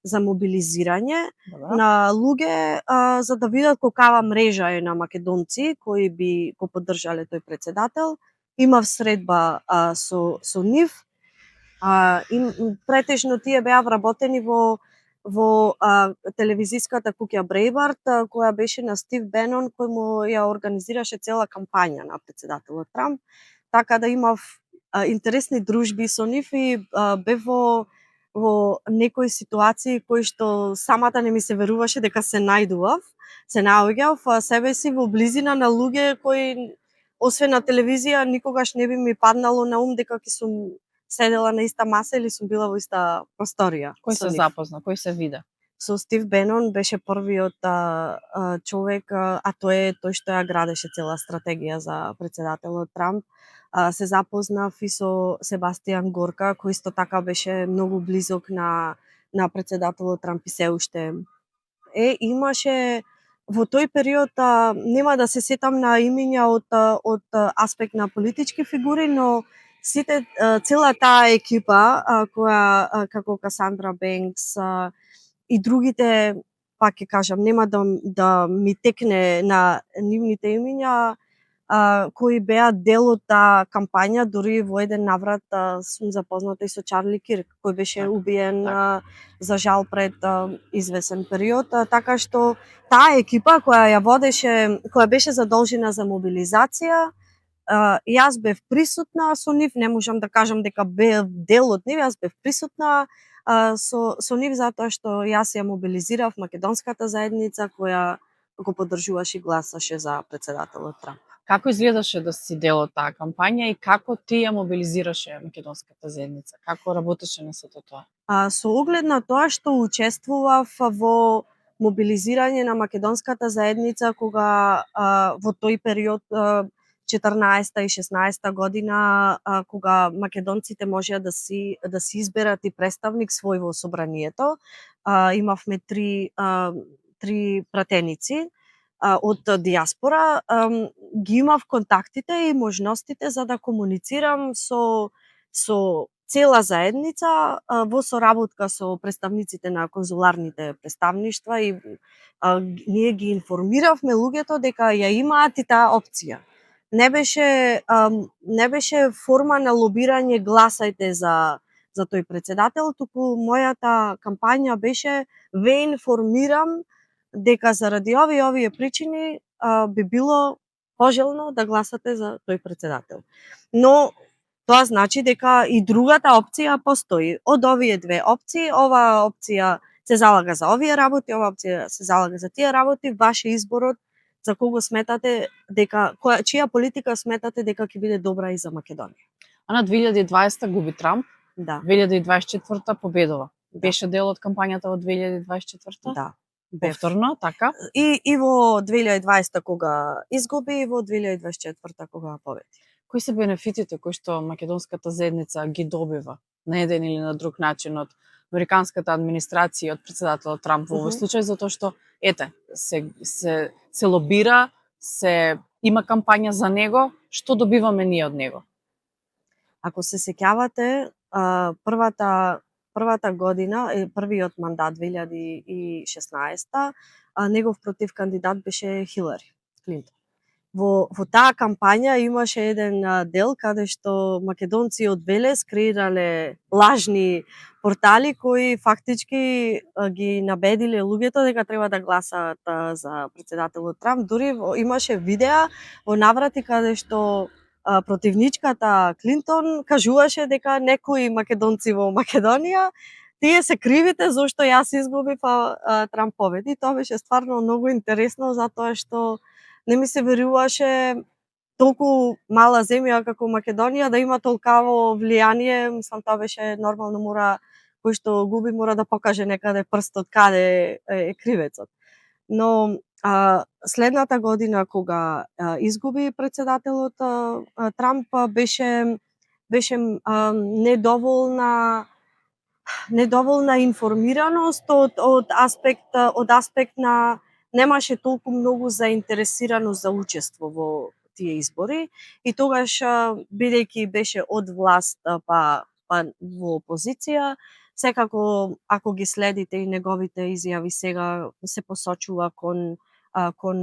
за мобилизирање на луѓе за да видат колкава мрежа е на македонци кои би го поддржале тој председател. Имав средба со нив. Претежно тие беа вработени во телевизиската куќа Брейбарт, која беше на Стив Бенон, кој му ја организираше цела кампања на председателот Трамп. Така да имав интересни дружби со нив и бев во некои ситуации кои што самата не ми се веруваше дека се наоѓав себе си во близина на луѓе кои освен на телевизија никогаш не би ми паднало на ум дека ќе сум седела на иста маса или сум била во иста просторија. Кој се запозна, кој се вида? Со Стив Бенон беше првиот човек, а тој што ја градеше цела стратегија за председателот Трамп. Се запознав и со Себастијан Горка, кој исто така беше многу близок на председателот Трамп и се уште имаше во тој период, нема да се сетам на имиња од аспект на политички фигури, но цела таа екипа која како Касандра Бенкс и другите, пак ќе кажам, нема да ми текне на нивните имиња, кои беа дел од таа кампања, дури во еден наврат сум запозната и со Чарли Кирк, кој беше убиен за жал пред извесен период, така што таа екипа која ја водеше, која беше задолжена за мобилизација, јас бев присутна со нив, не можам да кажам дека бев дел од нив, јас бев присутна со нив затоа што јас ја мобилизирав македонската заедница која го поддржуваше и гласаше за председателот Трамп. Како изгледаше да си дел од таа кампања и како ти ја мобилизираше македонската заедница? Како работеше на сето тоа? Со оглед на тоа што учествував во мобилизирање на македонската заедница кога во тој период 14 и 16 година кога македонците можеа да си изберат и представник свој во собранието, имавме три пратеници од диаспора, ги имав контактите и можностите за да комуницирам со цела заедница во соработка со представниците на конзуларните представништва и ние ги информиравме луѓето дека ја имаат и таа опција. Не беше форма на лобирање гласајте за тој председател, туку мојата кампања беше ве информирам дека заради овие причини би било пожелно да гласате за тој председател. Но тоа значи дека и другата опција постои. Од овие две опции, оваа опција се залага за овие работи, оваа опција се залага за тие работи, ваш е изборот за кого сметате дека чија политика сметате дека ќе биде добра и за Македонија. А на 2020 губи Трамп, Да. 2024 победува. Да. Беше дел од кампањата во 2024? Да. Бев. Повторно, така? И во 2020 кога изгуби и во 2024 кога победи. Кои се бенефитите кои што македонската заедница ги добива на еден или на друг начин од американската администрација и од председателот Трамп во овој случај, затоа што се лобира, има кампања за него, што добиваме ние од него? Ако се сеќавате, првата година, првиот мандат 2016, негов против кандидат беше Хилари Клинтон. Во таа кампања имаше еден дел каде што македонци од Велес креирале лажни портали кои фактички ги набедиле луѓето дека треба да гласаат за председателот Трамп. Дури имаше видеа во наврати каде што противничката Клинтон кажуваше дека некои македонци во Македонија тие се кривите зошто јас изгубив, Трамп победи. Тоа беше стварно многу интересно затоа што не ми се веруваше толку мала земја како Македонија да има толкаво влијание. Мислам, тоа беше нормално, кој што губи мора да покаже некаде прстот каде е кривецот. Но следната година кога изгуби председателот Трамп беше недоволна информираност од аспект на немаше толку многу заинтересираност за учество во тие избори и тогаш бидејќи беше од власт па во опозиција, секако ако ги следите и неговите изјави сега се посочува кон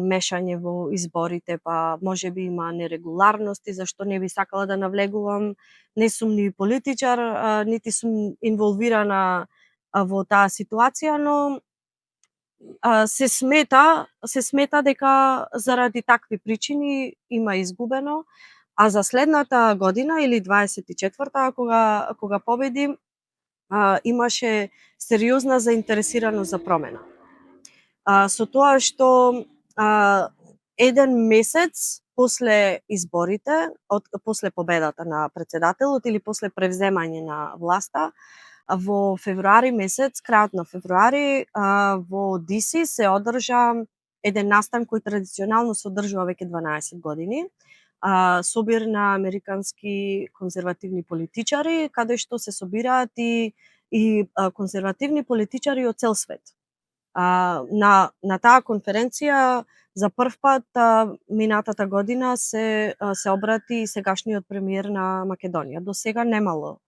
мешање во изборите, па можеби има нерегуларности, зашто не би сакала да навлегувам. Не сум ни политичар, нити сум инволвирана во таа ситуација, но се смета дека заради такви причини има изгубено, а за следната година или 24-та кога победи имаше сериозна заинтересираност за промена. Со тоа што еден месец после изборите, после победата на председателот или после превземање на власта, во февруари месец, крајот на февруари, во DC се одржа еден настан кој традиционално се одржува веќе 12 години, собир на американски конзервативни политичари, каде што се собираат и конзервативни политичари од цел свет. На таа конференција за прв пат минатата година се обрати сегашниот премиер на Македонија. До сега немало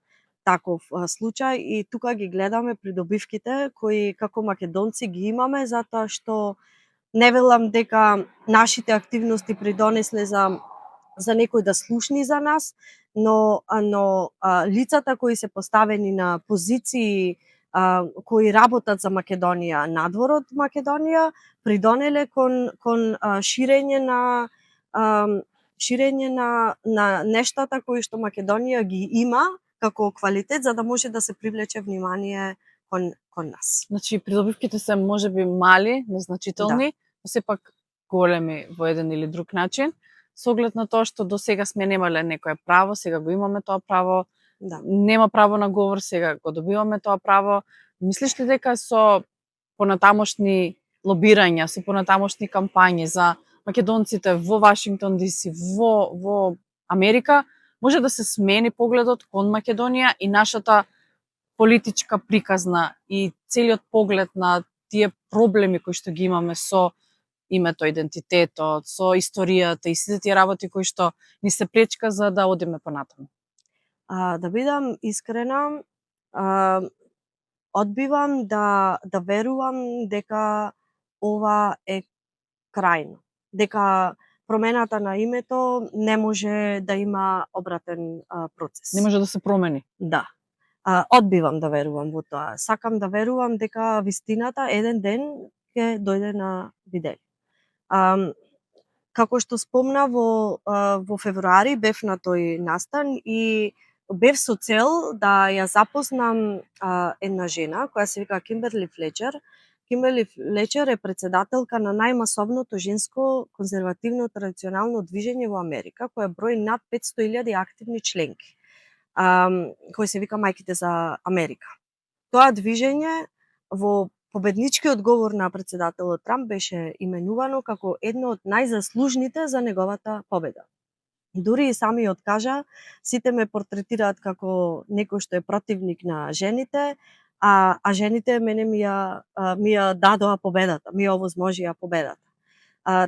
таков случај и тука ги гледаме придобивките кои како македонци ги имаме, затоа што не велам дека нашите активности придонесле за некој да слушни за нас, но лицата кои се поставени на позиции кои работат за Македонија надвор од Македонија придонеле кон ширење на нештата кои што Македонија ги има како квалитет за да може да се привлече внимание кон нас. Значи придобивките се можеби мали, незначителни, но сепак големи во еден или друг начин. Со оглед на тоа што до сега сме немале некое право, сега го имаме тоа право. Да. Нема право на говор, сега го добиваме тоа право. Мислиш ли дека со понатамошни лобирања, со понатамошни кампањи за македонците во Вашингтон DC, во Америка, може да се смени погледот кон Македонија и нашата политичка приказна и целиот поглед на тие проблеми кои што ги имаме со името, идентитетот, со историјата и сите тие работи кои што ни се пречка за да одиме понатаму? Да бидам искрена, одбивам да верувам дека ова е крајно, дека промената на името не може да има обратен процес. Не може да се промени. Да. Одбивам да верувам во тоа. Сакам да верувам дека вистината еден ден ќе дојде на видење. Како што спомна во февруари бев на тој настан и бев со цел да ја запознам една жена која се вика Кимберли Флечер. Кимберли Флечер е председателка на најмасовното женско конзервативно традиционално движење во Америка, која брои над 500.000 активни членки. кој се вика Мајките за Америка. Тоа движење во победничкиот говор на претседателот Трамп беше именувано како едно од најзаслужните за неговата победа. Дури и самиот кажа, сите ме портретираат како некој што е противник на жените, а жените мене ми ја дадоа победата, ми ја овозможија победата.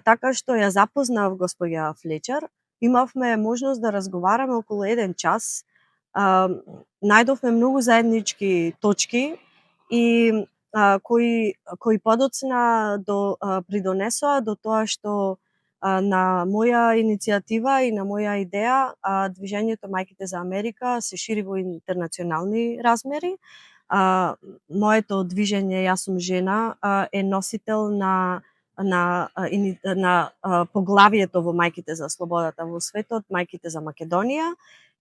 Така што ја запознав госпоѓа Флечер, имавме можност да разговараме околу 1 час, најдовме многу заеднички точки и кои подоцна придонесоа до тоа што на моја иницијатива и на моја идеја движењето Мајките за Америка се шири во интернационални размери. Моето движење Јас сум жена е носител на поглавието во Мајките за слободата во светот, Мајките за Македонија.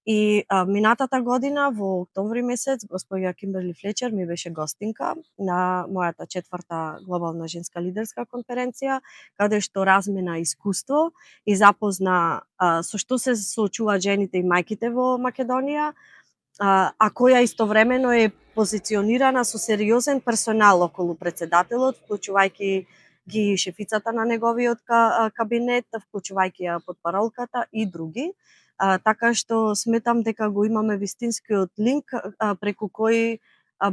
И минатата година во октомври месец госпоѓа Кимберли Флечер ми беше гостинка на мојата 4-та глобална женска лидерска конференција, каде што размена искуство и запозна со што се соочуваат жените и мајките во Македонија, а која истовремено е позиционирана со сериозен персонал околу претседателот, вклучувајќи ги шефицата на неговиот кабинет, вклучувајќи ја потпаролката и други. Така што сметам дека го имаме вистинскиот линк преку кој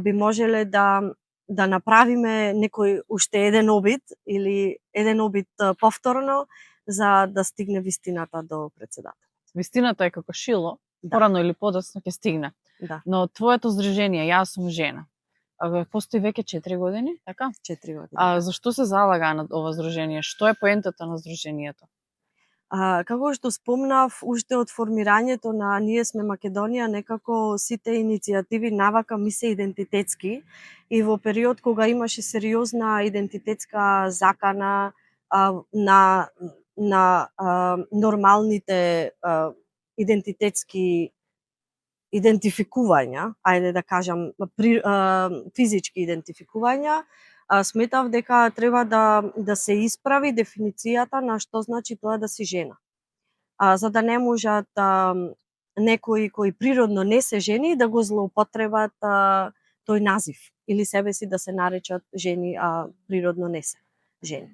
би можеле да направиме некој уште еден обид или еден обид повторно за да стигне вистината до претседател. Вистината е како шило, Да. порано или подоцна ќе стигне. Да, Но твоето здружение Јас сум жена постои веќе 4 години, така? 4 години. Зашто се залага на ова здружение? Што е поентата на здружението? Како што спомнав, уште од формирањето на Ние сме Македонија, некако сите иницијативи навака ми се идентитетски и во период кога имаше сериозна идентитетска закана на нормалните идентитетски идентификувања, ајде да кажам, физички идентификувања, сметав дека треба да се исправи дефиницијата на што значи тоа да си жена. За да не можат некои кои природно не се жени да го злоупотребат тој назив или себе си да се наречат жени, а природно не се жени.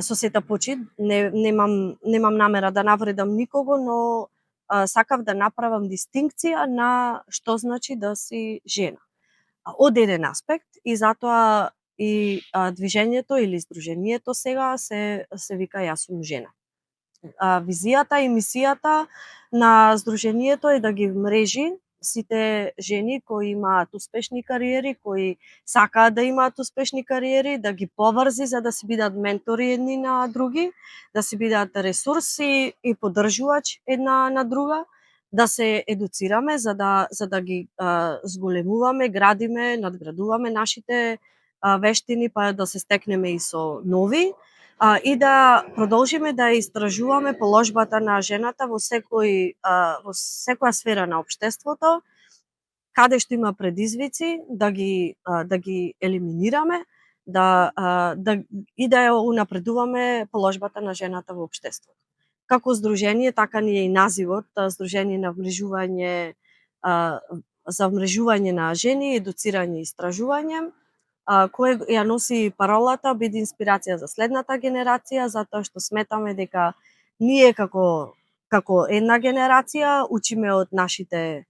Со сета почит, немам намера да навредам никого, но сакав да направам дистинкција на што значи да си жена. Од еден аспект и затоа и движењето или здружението сега се вика Јас сум жена. Визијата и мисијата на здружението е да ги вмрежи сите жени кои имаат успешни кариери, кои сакаат да имаат успешни кариери, да ги поврзи за да си бидат ментори едни на други, да си бидат ресурси и поддржувач една на друга, да се едуцираме за да ги зголемуваме, градиме, надградуваме нашите вештини, па да се стекнеме и со нови, и да продолжиме да истражуваме положбата на жената во секоја сфера на општеството, каде што има предизвици, да ги елиминираме, и да ја унапредуваме положбата на жената во општеството. Како здружение, така ни е и називот, Здружение на вмрежување за вмрежување на жени, едуцирање и истражување, кој ја носи паролата биде инспирација за следната генерација, затоа што сметаме дека ние како една генерација учиме од нашите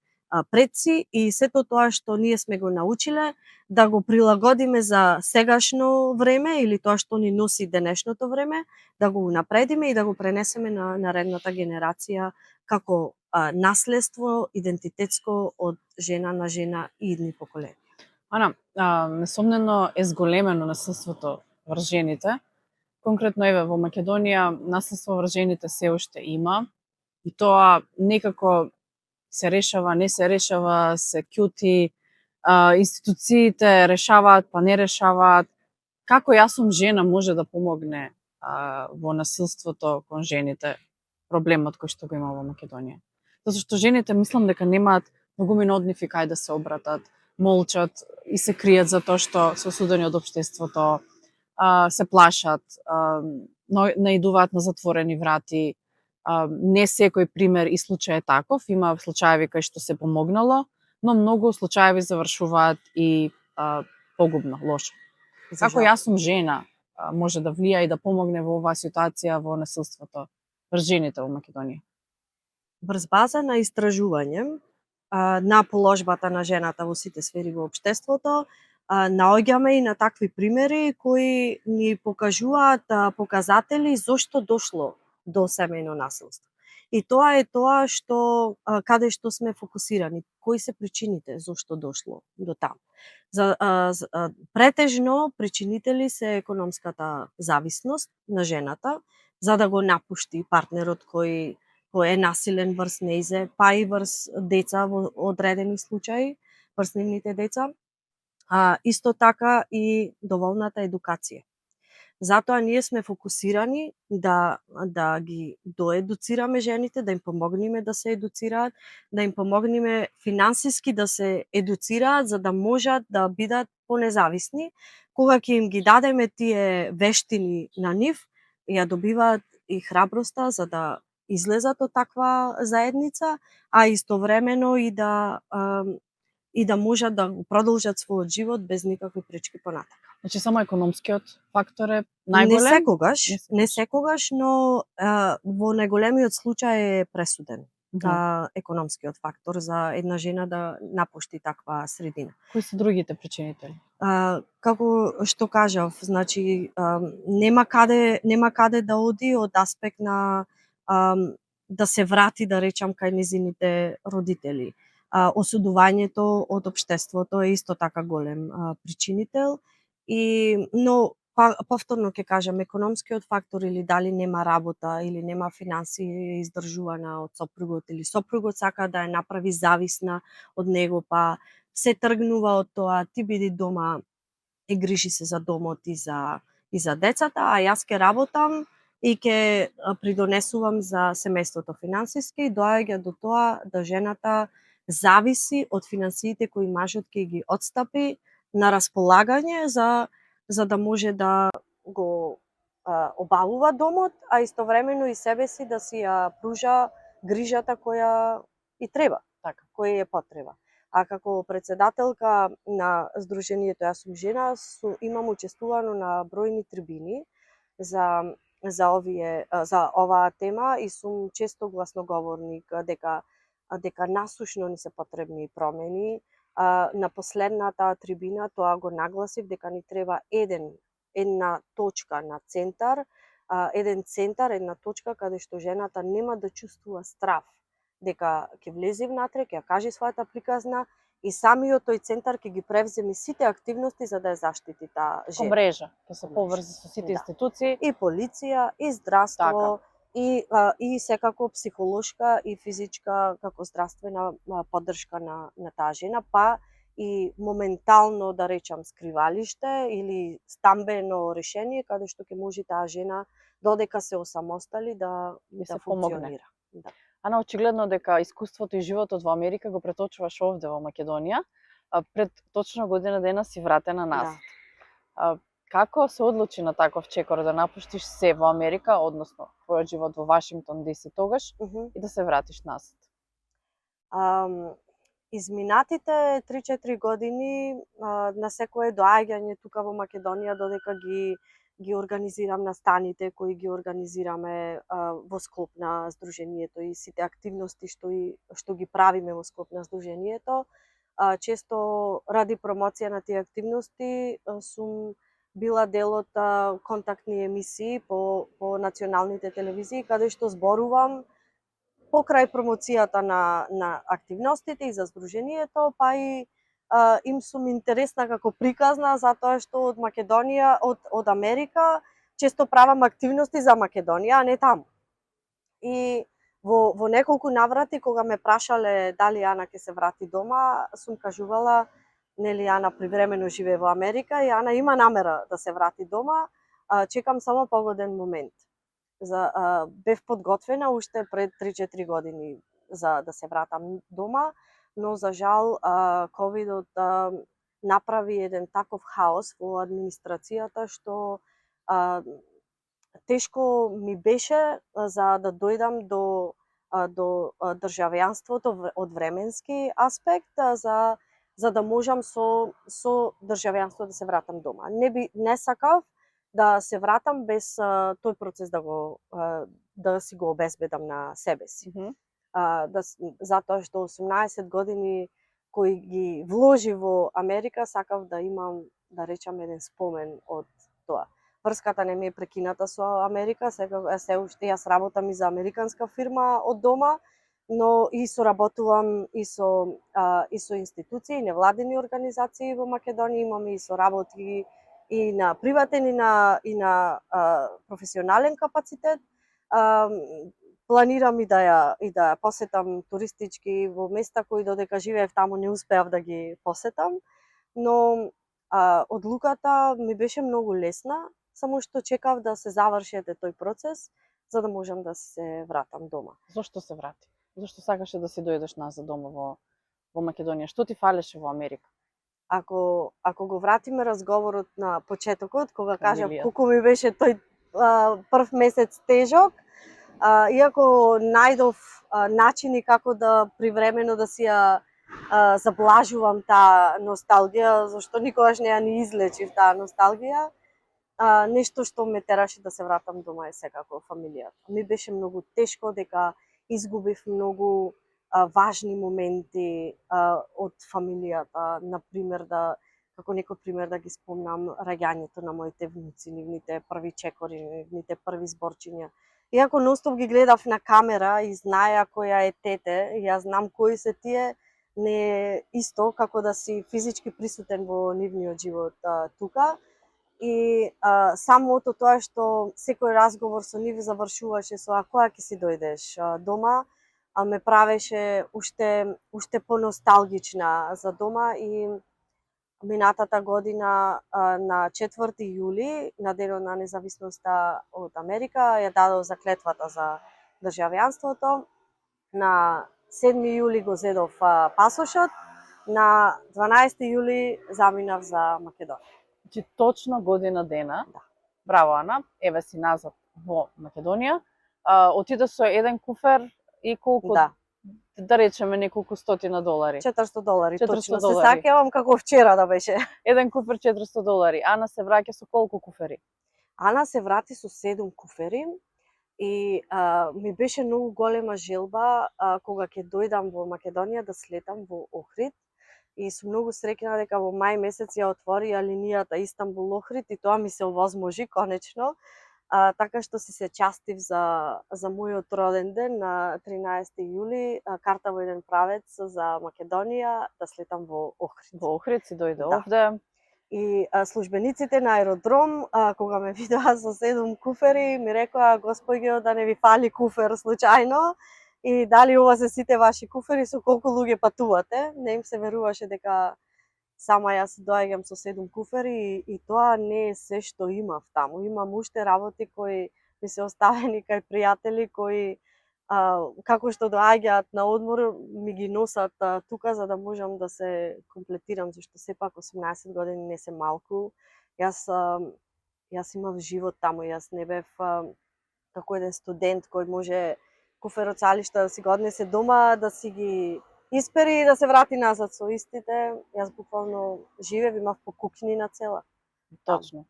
предци и сето тоа што ние сме го научиле да го прилагодиме за сегашно време или тоа што ни носи денешното време, да го унапредиме и да го пренесеме на наредната генерација како наследство идентитетско од жена на жена и идни поколени. Ана, несомнено е зголемено насилството врз жените. Конкретно еве во Македонија насилство врз жените се уште има и тоа некако се решава, не се решава, се ќути, институциите решаваат, па не решаваат. Како Јас сум жена може да помогне во насилството кон жените, проблемот кој што го има во Македонија? Затоа што жените мислам дека немаат многу миноднифи кај да се обратат, молчат и се кријат за тоа што се осудени од општеството, се плашат, наидуваат на затворени врати, Не секој пример и случај е таков, има случаеви кај што се помогнало, но многу случаеви завршуваат и погубно, лошо. За Како жал. јас сум жена, може да влија и да помогне во оваа ситуација во насилството врз жените во Македонија? Врз база на истражување на положбата на жената во сите сфери во општеството, наоѓаме и на такви примери кои ни покажуваат показатели зошто дошло до семејно насилство. И тоа е тоа што каде што сме фокусирани, кои се причините зошто дошло до таму. Претежно причинители се економската зависност на жената, за да го напушти партнерот кој е насилен врз нејзе, па и врз деца во одредени случаи, врз нивните деца. Исто така и доволната едукација. Затоа ние сме фокусирани да ги доедуцираме жените, да им помогнеме да се едуцираат, да им помогнеме финансиски да се едуцираат за да можат да бидат понезависни. Кога ќе им ги дадеме тие вештини на нив, ја добиваат и храброста за да излезат од таква заедница, а истовремено и да можат да продолжат својот живот без никакви пречки понатака. Значи само економскиот фактор е најголем? Не секогаш, но во најголемиот случај е пресуден. Економскиот фактор за една жена да напушти таква средина. Кои се другите причинители? Како што кажав, значи нема каде да оди од аспект на да се врати, да речам, кај незините родители. Осудувањето од општеството е исто така голем причинител, но повторно ќе кажам, економскиот фактор или дали нема работа или нема финансии издржувана од сопругот или сопругот сака да ја направи зависна од него, па се тргнува од тоа, ти биди дома и грижи се за домот и за децата, а јас ќе работам и ќе придонесувам за семејството финансиски, и доаѓа до тоа да жената зависи од финансиите кои мажот ќе ги отстапи на располагање за да може да го обавува домот, а истовремено и себе си да си ја пружа грижата која и треба, така, која е потреба. А како председателка на Сдруженијето Јас сум жена, имам учествувано на бројни трибини за оваа тема и сум често гласноговорник дека насушно ни се потребни промени. На последната трибина тоа го нагласив дека ни треба една точка на центар, една точка каде што жената нема да чувствува страв дека ќе влезе внатре, ќе ја каже својата приказна и самиот тој центар ќе ги превземе сите активности за да ја заштити таа жена. Ко мрежа, ќе се поврзе со сите институции. И полиција, и здравство, така. И секако психолошка и физичка како здравствена поддршка на таа жена, па и моментално, да речам, скривалиште или стамбено решение каде што ќе може таа жена додека се осамостали да функционира. Да. Ана, очигледно дека искуството и животот во Америка го преточуваш овде во Македонија, пред точно година дена си вратена назад. Да. Како се одлучи на таков чекор да напуштиш се во Америка, односно твојот живот во Вашингтон DC тогаш, и да се вратиш назад? Изминатите 3-4 години на секое доаѓање тука во Македонија, додека ги организирам настаните кои ги организираме во склоп на Сдруженијето и сите активности што ги правиме во склоп на Сдруженијето, често ради промоција на тие активности сум била дел од контактни емисии по националните телевизии, каде што зборувам покрај промоцијата на активностите и за Сдруженијето, па и им сум интересна како приказна, затоа што од Македонија, од Америка, често правам активности за Македонија, а не таму. И во неколку наврати, кога ме прашале дали Ана ќе се врати дома, сум кажувала, нели Ана привремено живее во Америка и Ана има намера да се врати дома, чекам само погоден момент. Бев подготвена уште пред 3-4 години за да се вратам дома, но за жал ковидот направи еден таков хаос во администрацијата што тешко ми беше за да дојдам до државјанството од временски аспект, за да можам со државјанство да се вратам дома. Не сакав да се вратам без тој процес да си го обезбедам на себе си. Затоа што 18 години кои ги вложи во Америка, сакав да имам, да речам, еден спомен од тоа. Врската не ми е прекината со Америка, се уште јас работам и за американска фирма од дома, но и соработувам и со институции, невладини организации во Македонија, имаме и соработи и на приватен и на професионален капацитет. Планирам и да ја посетам туристички во места кои додека живеев таму не успеав да ги посетам, но одлуката ми беше многу лесна, само што чекав да се заврши тој процес за да можам да се вратам дома. Зошто се врати? Зошто сакаше да си дојдеш назад дома во Македонија? Што ти фалеше во Америка? Ако го вратиме разговорот на почетокот, кога кажав колку ми беше тој прв месец тежок, иако најдов начини како да привремено да си ја заблажувам таа носталгија, зашто никогаш не ја ни излечив таа носталгија, нешто што ме тераше да се вратам дома е секако фамилијата. Ми беше многу тешко дека изгубив многу важни моменти од фамилијата, например како некој пример да ги спомнам, раѓањето на моите внуци, нивните први чекори, нивните први зборчиња. Иако ностоп ги гледав на камера и знаеа која е тете, јас знам кои се тие, не е исто како да си физички присутен во нивниот живот тука. И самото тоа што секој разговор со нив завршуваше со "а која ќе си дојдеш дома", ме правеше уште поносталгична за дома. И минатата година на 4 јули, на денот на независноста од Америка, ја дадов заклетвата за државјанството. На 7 јули го зедов пасошот, на 12 јули заминав за Македонија. Значи точно година дена. Да. Браво, Ана. Еве си назад во Македонија. Отиде со еден куфер и колку? Да речеме неколку стотина долари. $400, 400 точно. долари. Се сеќавам како вчера да беше. Еден куфер $400. Ана се враќа со колку куфери? Ана се врати со 7 куфери и ми беше многу голема желба кога ќе дојдам во Македонија да слетам во Охрид. И сум многу среќна дека во мај месец ја отворија линијата Истанбул-Охрид и тоа ми се овозможи конечно. Така што се частив за мојот роден ден на 13 јули, карта во еден правец за Македонија да слетам во Охрид. Во Охрид си дојде овде. И службениците на аеродром, кога ме видоа со 7 куфери, ми рекоа: "Господјо, да не ви фали куфер случајно, и дали ова се сите ваши куфери, со колку луѓе патувате?" Не им се веруваше дека сама јас доаѓам со 7 куфери и тоа не е се што имав таму. Имам уште работи кои ми се оставени кај пријатели кои како што доаѓаат на одмор ми ги носат тука за да можам да се комплетирам, зашто сепак 18 години не се малку. Јас имав живот таму, јас не бев како еден студент кој може куфер од цалишта да си го однесе дома, да си ги испери и да се врати назад со истите. Јас буквално живеев, имав по кукнина цела. Точно.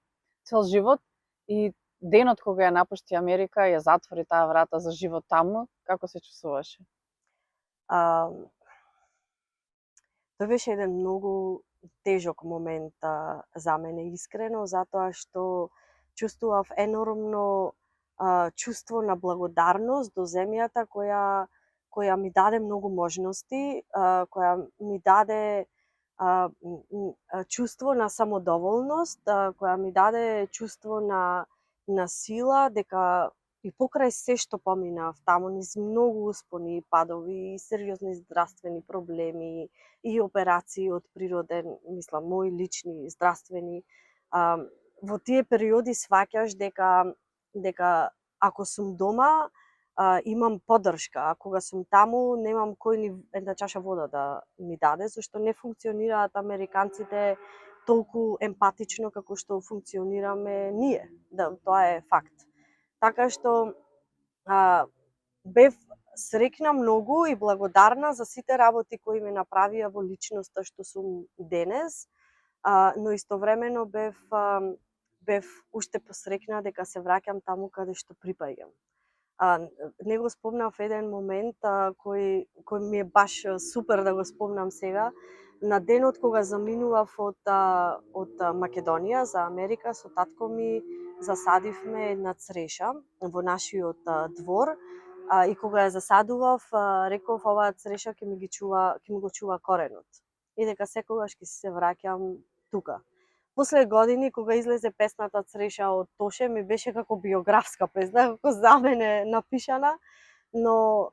Цел живот. И денот кога ја напушти Америка, ја затвори таа врата за живот таму, како се чувствуваше? Тој беше еден многу тежок момент за мене, искрено, затоа што чувствував енормно чувство на благодарност до земјата која ми даде многу можности, која ми даде чувство на самодоволност, која ми даде чувство на сила, дека и покрај се што поминав таму, низ многу успони и падови, и сериозни здравствени проблеми, и операции од природен, мислам, мои лични здравствени, во тие периоди сваќаш дека ако сум дома, имам поддршка, а кога сум таму, немам кој ни една чаша вода да ми даде, зашто не функционираат американците толку емпатично како што функционираме ние. Да, тоа е факт. Така што бев среќна многу и благодарна за сите работи кои ме направија во личноста што сум денес, но истовремено бев уште посрекна дека се враќам таму каде што припаѓам. Не го спомнав еден момент кој ми е баш супер да го спомнам сега. На денот кога заминував од Македонија за Америка, со татко ми засадивме една цреша во нашиот двор, и кога ја засадував, реков оваа цреша ќе ми го чува коренот. И дека секогаш ќе се враќам тука. После години, кога излезе песната Цреша од Тоше, ми беше како биографска песна, како за мене напишана, но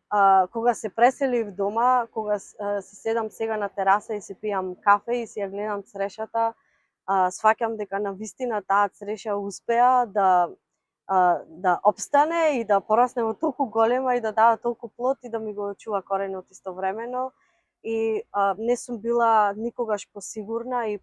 кога се преселив дома, кога се седам сега на тераса и се пијам кафе и си ја гледам црешата, сваќам дека навистина таа цреша успеа да опстане и да порасне во толку голема и да дава толку плод и да ми го чува коренот истовремено. И не сум била никогаш посигурна и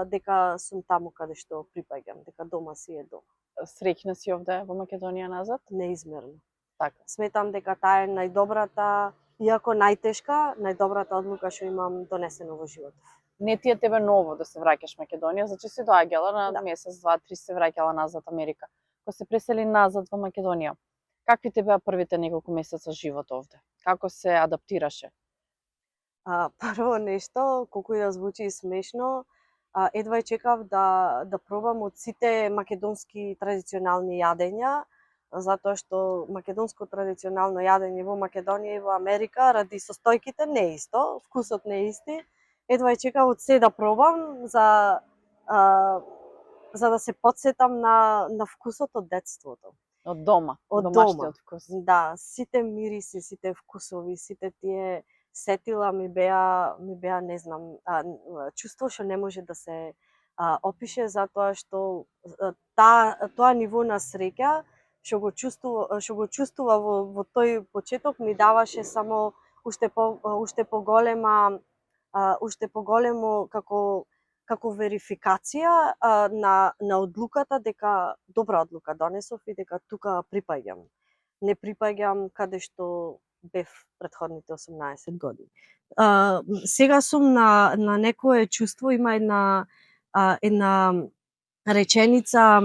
дека сум таму каде што припаѓам, дека дома си е дома. Среќна си овде во Македонија назад? Неизмерно. Така. Сметам дека таа е најдобрата, иако најтешка, најдобрата одлука што имам донесено во животот. Не ти е тебе ново да се враќаш Македонија, значи си доаѓала на Да. месец, два, три се враќала назад Америка. Кога се пресели назад во Македонија, какви те беа првите неколку месеца живот овде? Како се адаптираше? Прво нешто, колку и да звучи смешно, едва чекав да пробам од сите македонски традиционални јадења, затоа што македонско традиционално јадење во Македонија и во Америка ради состојките не е исто, вкусот не е исти. Едва чекав од се да пробам за да се потсетам на вкусот од детството. Од дома, Од домашниот вкус. Да, сите мириси, сите вкусови, сите тие сетила ми беа не знам, чувство што не може да се опише, затоа што тоа ниво на среќа што го чувствува во тој почеток ми даваше само уште поголемо како верификација на одлуката дека добра одлука донесов и дека тука припаѓам. Не припаѓам каде што бев претходните 18 години. Сега сум на некое чувство, има една реченица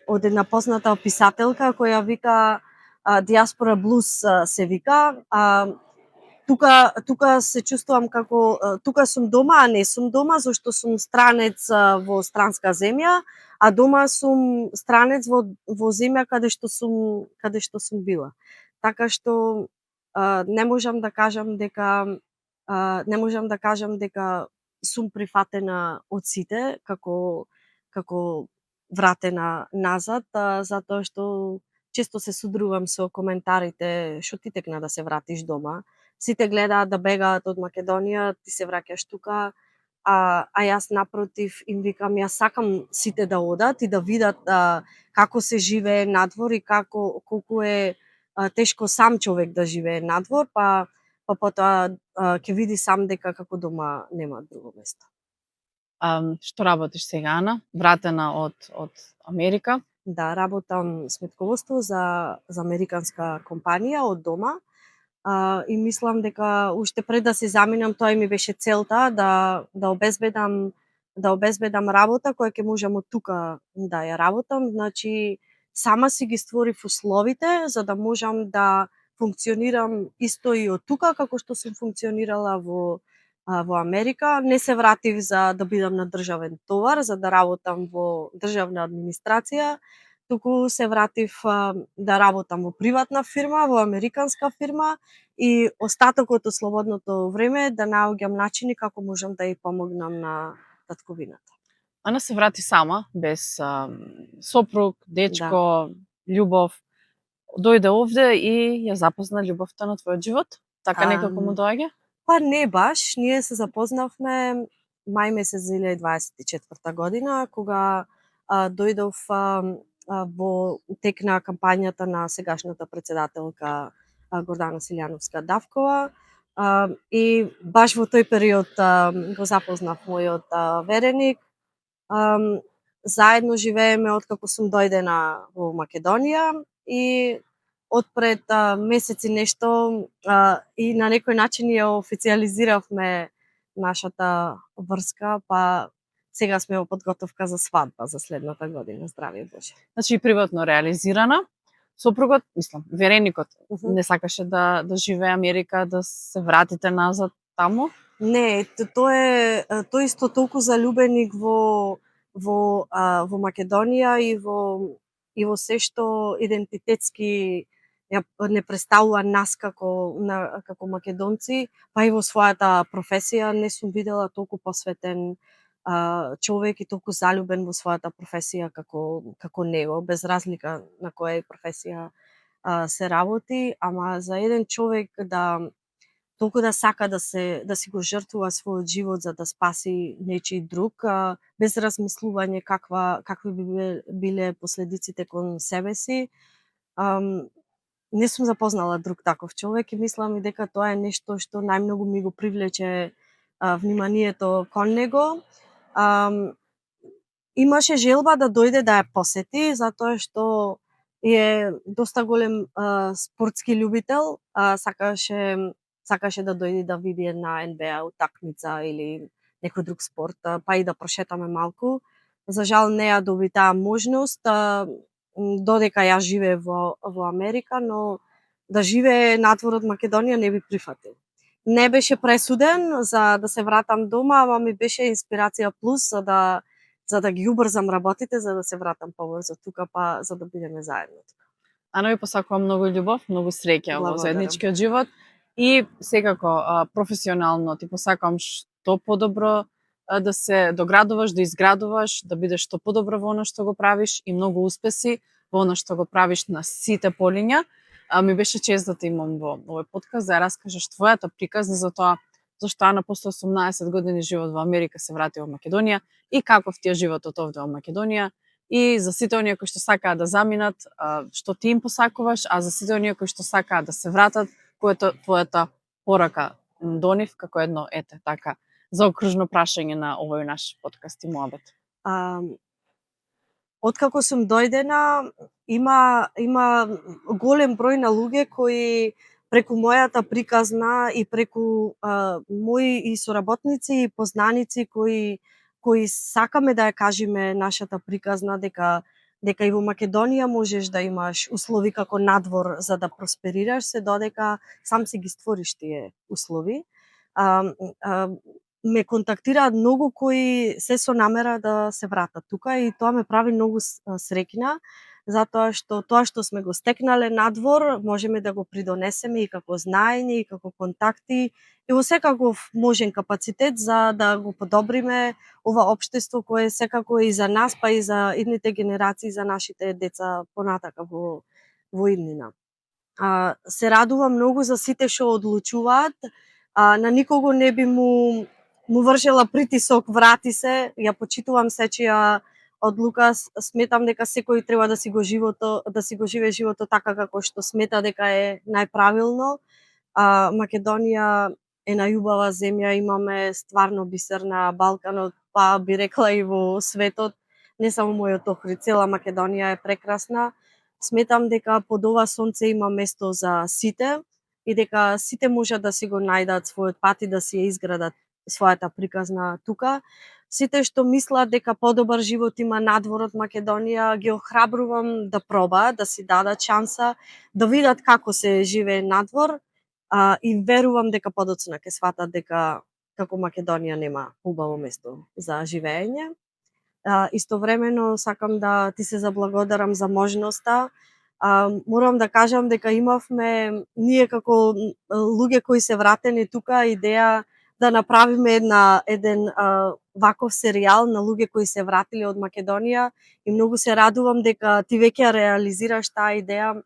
од една позната писателка која вика диаспора блуз се вика. Тука се чувствувам како тука сум дома, а не сум дома, зашто сум странец во странска земја, а дома сум странец во земја каде што сум била. Така што не можам да кажам дека сум прифатена од сите како вратена назад, затоа што често се судрувам со коментарите што ти текна да се вратиш дома. Сите гледаат да бегаат од Македонија, ти се враќаш тука, а јас напротив им викам, јас сакам сите да одат и да видат како се живее надвор и колку е тешко сам човек да живее надвор, па потоа ќе види сам дека како дома нема друго место. Што работиш сега, Ана? Вратена од Америка? Да, работам сметководство за американска компанија од дома. И мислам дека уште пред да се заминам, тоа ми беше целта да обезбедам работа која ќе можам од тука да ја работам. Значи, сама си ги створив условите за да можам да функционирам исто и од тука како што сум функционирала во Америка. Не се вратив за да бидам на државен товар, за да работам во државна администрација, туку се вратив да работам во приватна фирма, во американска фирма и остатокот од слободното време да наоѓам начини како можам да ја помогнам на татковината. Ана се врати сама, без сопруг, дечко, љубов. Дојде овде и ја запозна љубовта на твојот живот? Така некако му доаѓа? Па не баш, ние се запознавме мај месец 2024 година, кога дојдов во тек на кампањата на сегашната председателка Гордана Силјановска-Давкова, и баш во тој период го запознав мојот вереник. Заедно живееме откако сум дојдена во Македонија и отпред месеци нешто и на некој начин ја официјализиравме нашата врска, па сега сме во подготовка за свадба за следната година, здравје Боже. Значи приватно реализирана. Сопругот, мислам, вереникот, Мгм. не сакаше да живее Америка, да се вратите назад таму? Не, тој исто толку залюбеник во Македонија и во се што идентитетски ја не представува нас како македонци, па и во својата професија не сум видела толку посветен човек и толку залюбен во својата професија како него, без разлика на која професија се работи, ама за еден човек толку да сака да си го жртвува својот живот за да спаси нечи друг, без размислување какви би биле последиците кон себе си. Не сум запознала друг таков човек и мислам и дека тоа е нешто што најмногу ми го привлече вниманието кон него. Имаше желба да дојде да ја посети, затоа што е доста голем спортски љубител, сакаше да дојде да види една НБА утакмица или некој друг спорт, па и да прошетаме малку. За жал не ја доби таа можност, додека ја живее во Америка, но да живее надвор од Македонија не би прифатил. Не беше пресуден за да се вратам дома, ама ми беше инспирација плюс за да ги убрзам работите, за да се вратам побрзо тука, па за да бидеме заедно. Ана ви посакувам многу љубов, многу среќа во Благодарам. заедничкиот живот и секако професионално ти посакувам што подобро да се доградуваш, да изградуваш, да бидеш што подобро во она што го правиш и многу успеси во она што го правиш на сите полиња. Ми беше чест да те имам во овој подкаст, да ја раскажеш твојата приказна за тоа зашто Ана после 18 години живот во Америка се врати во Македонија и каков ти е животот овде во Македонија. И за сите оние кои што сакаат да заминат, што ти им посакуваш, а за сите оние кои што сакаат да се вратат, која е твојата порака до нив, како едно, така, заокружно прашање на овој наш подкаст и муабет. Откако сум дојдена, има голем број на луѓе кои преку мојата приказна и преку мои и соработници и познаници кои сакаме да ја кажеме нашата приказна дека и во Македонија можеш да имаш услови како надвор за да просперираш, се додека сам си ги створиш тие услови. Ме контактираат многу кои се со намера да се вратат тука и тоа ме прави многу среќна, затоа што тоа што сме го стекнале надвор можеме да го придонесеме и како знаење и како контакти и во секаков можен капацитет за да го подобриме ова општество кое секако е и за нас, па и за идните генерации, за нашите деца понатака во иднина. Се радувам многу за сите што одлучуваат, на никого не би му вршела притисок, врати се, ја почитувам сечија одлука, сметам дека секој треба да си го живее животот така како што смета дека е најправилно. Македонија е најубава земја, имаме стварно бисер на Балканот, па би рекла и во светот, не само мојот Охрид, цела Македонија е прекрасна. Сметам дека под ова сонце има место за сите и дека сите можат да си го најдат својот пат и да си ја изградат својата приказна тука. Сите што мислат дека подобар живот има надвор од Македонија, ги охрабрувам да пробаат, да си дадат шанса, да видат како се живее надвор и верувам дека подоцна ќе сватат дека како Македонија нема убаво место за живење. Истовремено сакам да ти се заблагодарам за можноста. Морам да кажам дека имавме ние како луѓе кои се вратени тука идеја да направиме еден ваков серијал на луѓе кои се вратиле од Македонија и многу се радувам дека ти веќе ја реализираш таа идеја.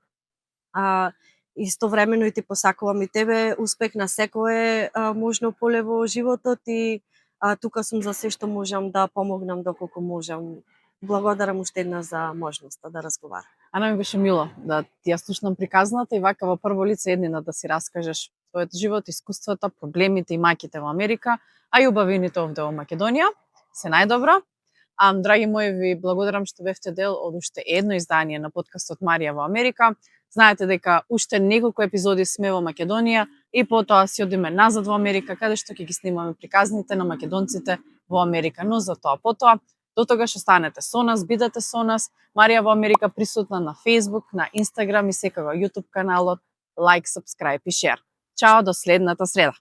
Истовремено и ти посакувам и тебе успех на секое можно поле во животот и тука сум за се што можам да помогнам доколку можам. Благодарам уште една за можноста да разговарам. Ана ми беше мило да ти ја слушнам приказната и вака во прво лице еднина да си раскажеш твојот живот, искуствата, проблемите и маките во Америка, а и убавините овде во Македонија. Се најдобро. Драги мои, ви благодарам што бевте дел од уште едно издание на подкастот Марија во Америка. Знаете дека уште неколку епизоди сме во Македонија и потоа си одиме назад во Америка, каде што ќе ги снимаме приказните на македонците во Америка. Но за тоа потоа, до тогаш останете со нас, бидете со нас. Марија во Америка присутна на Facebook, на Instagram и секако YouTube каналот. Лайк, subscribe и share. Чао, до следната среда.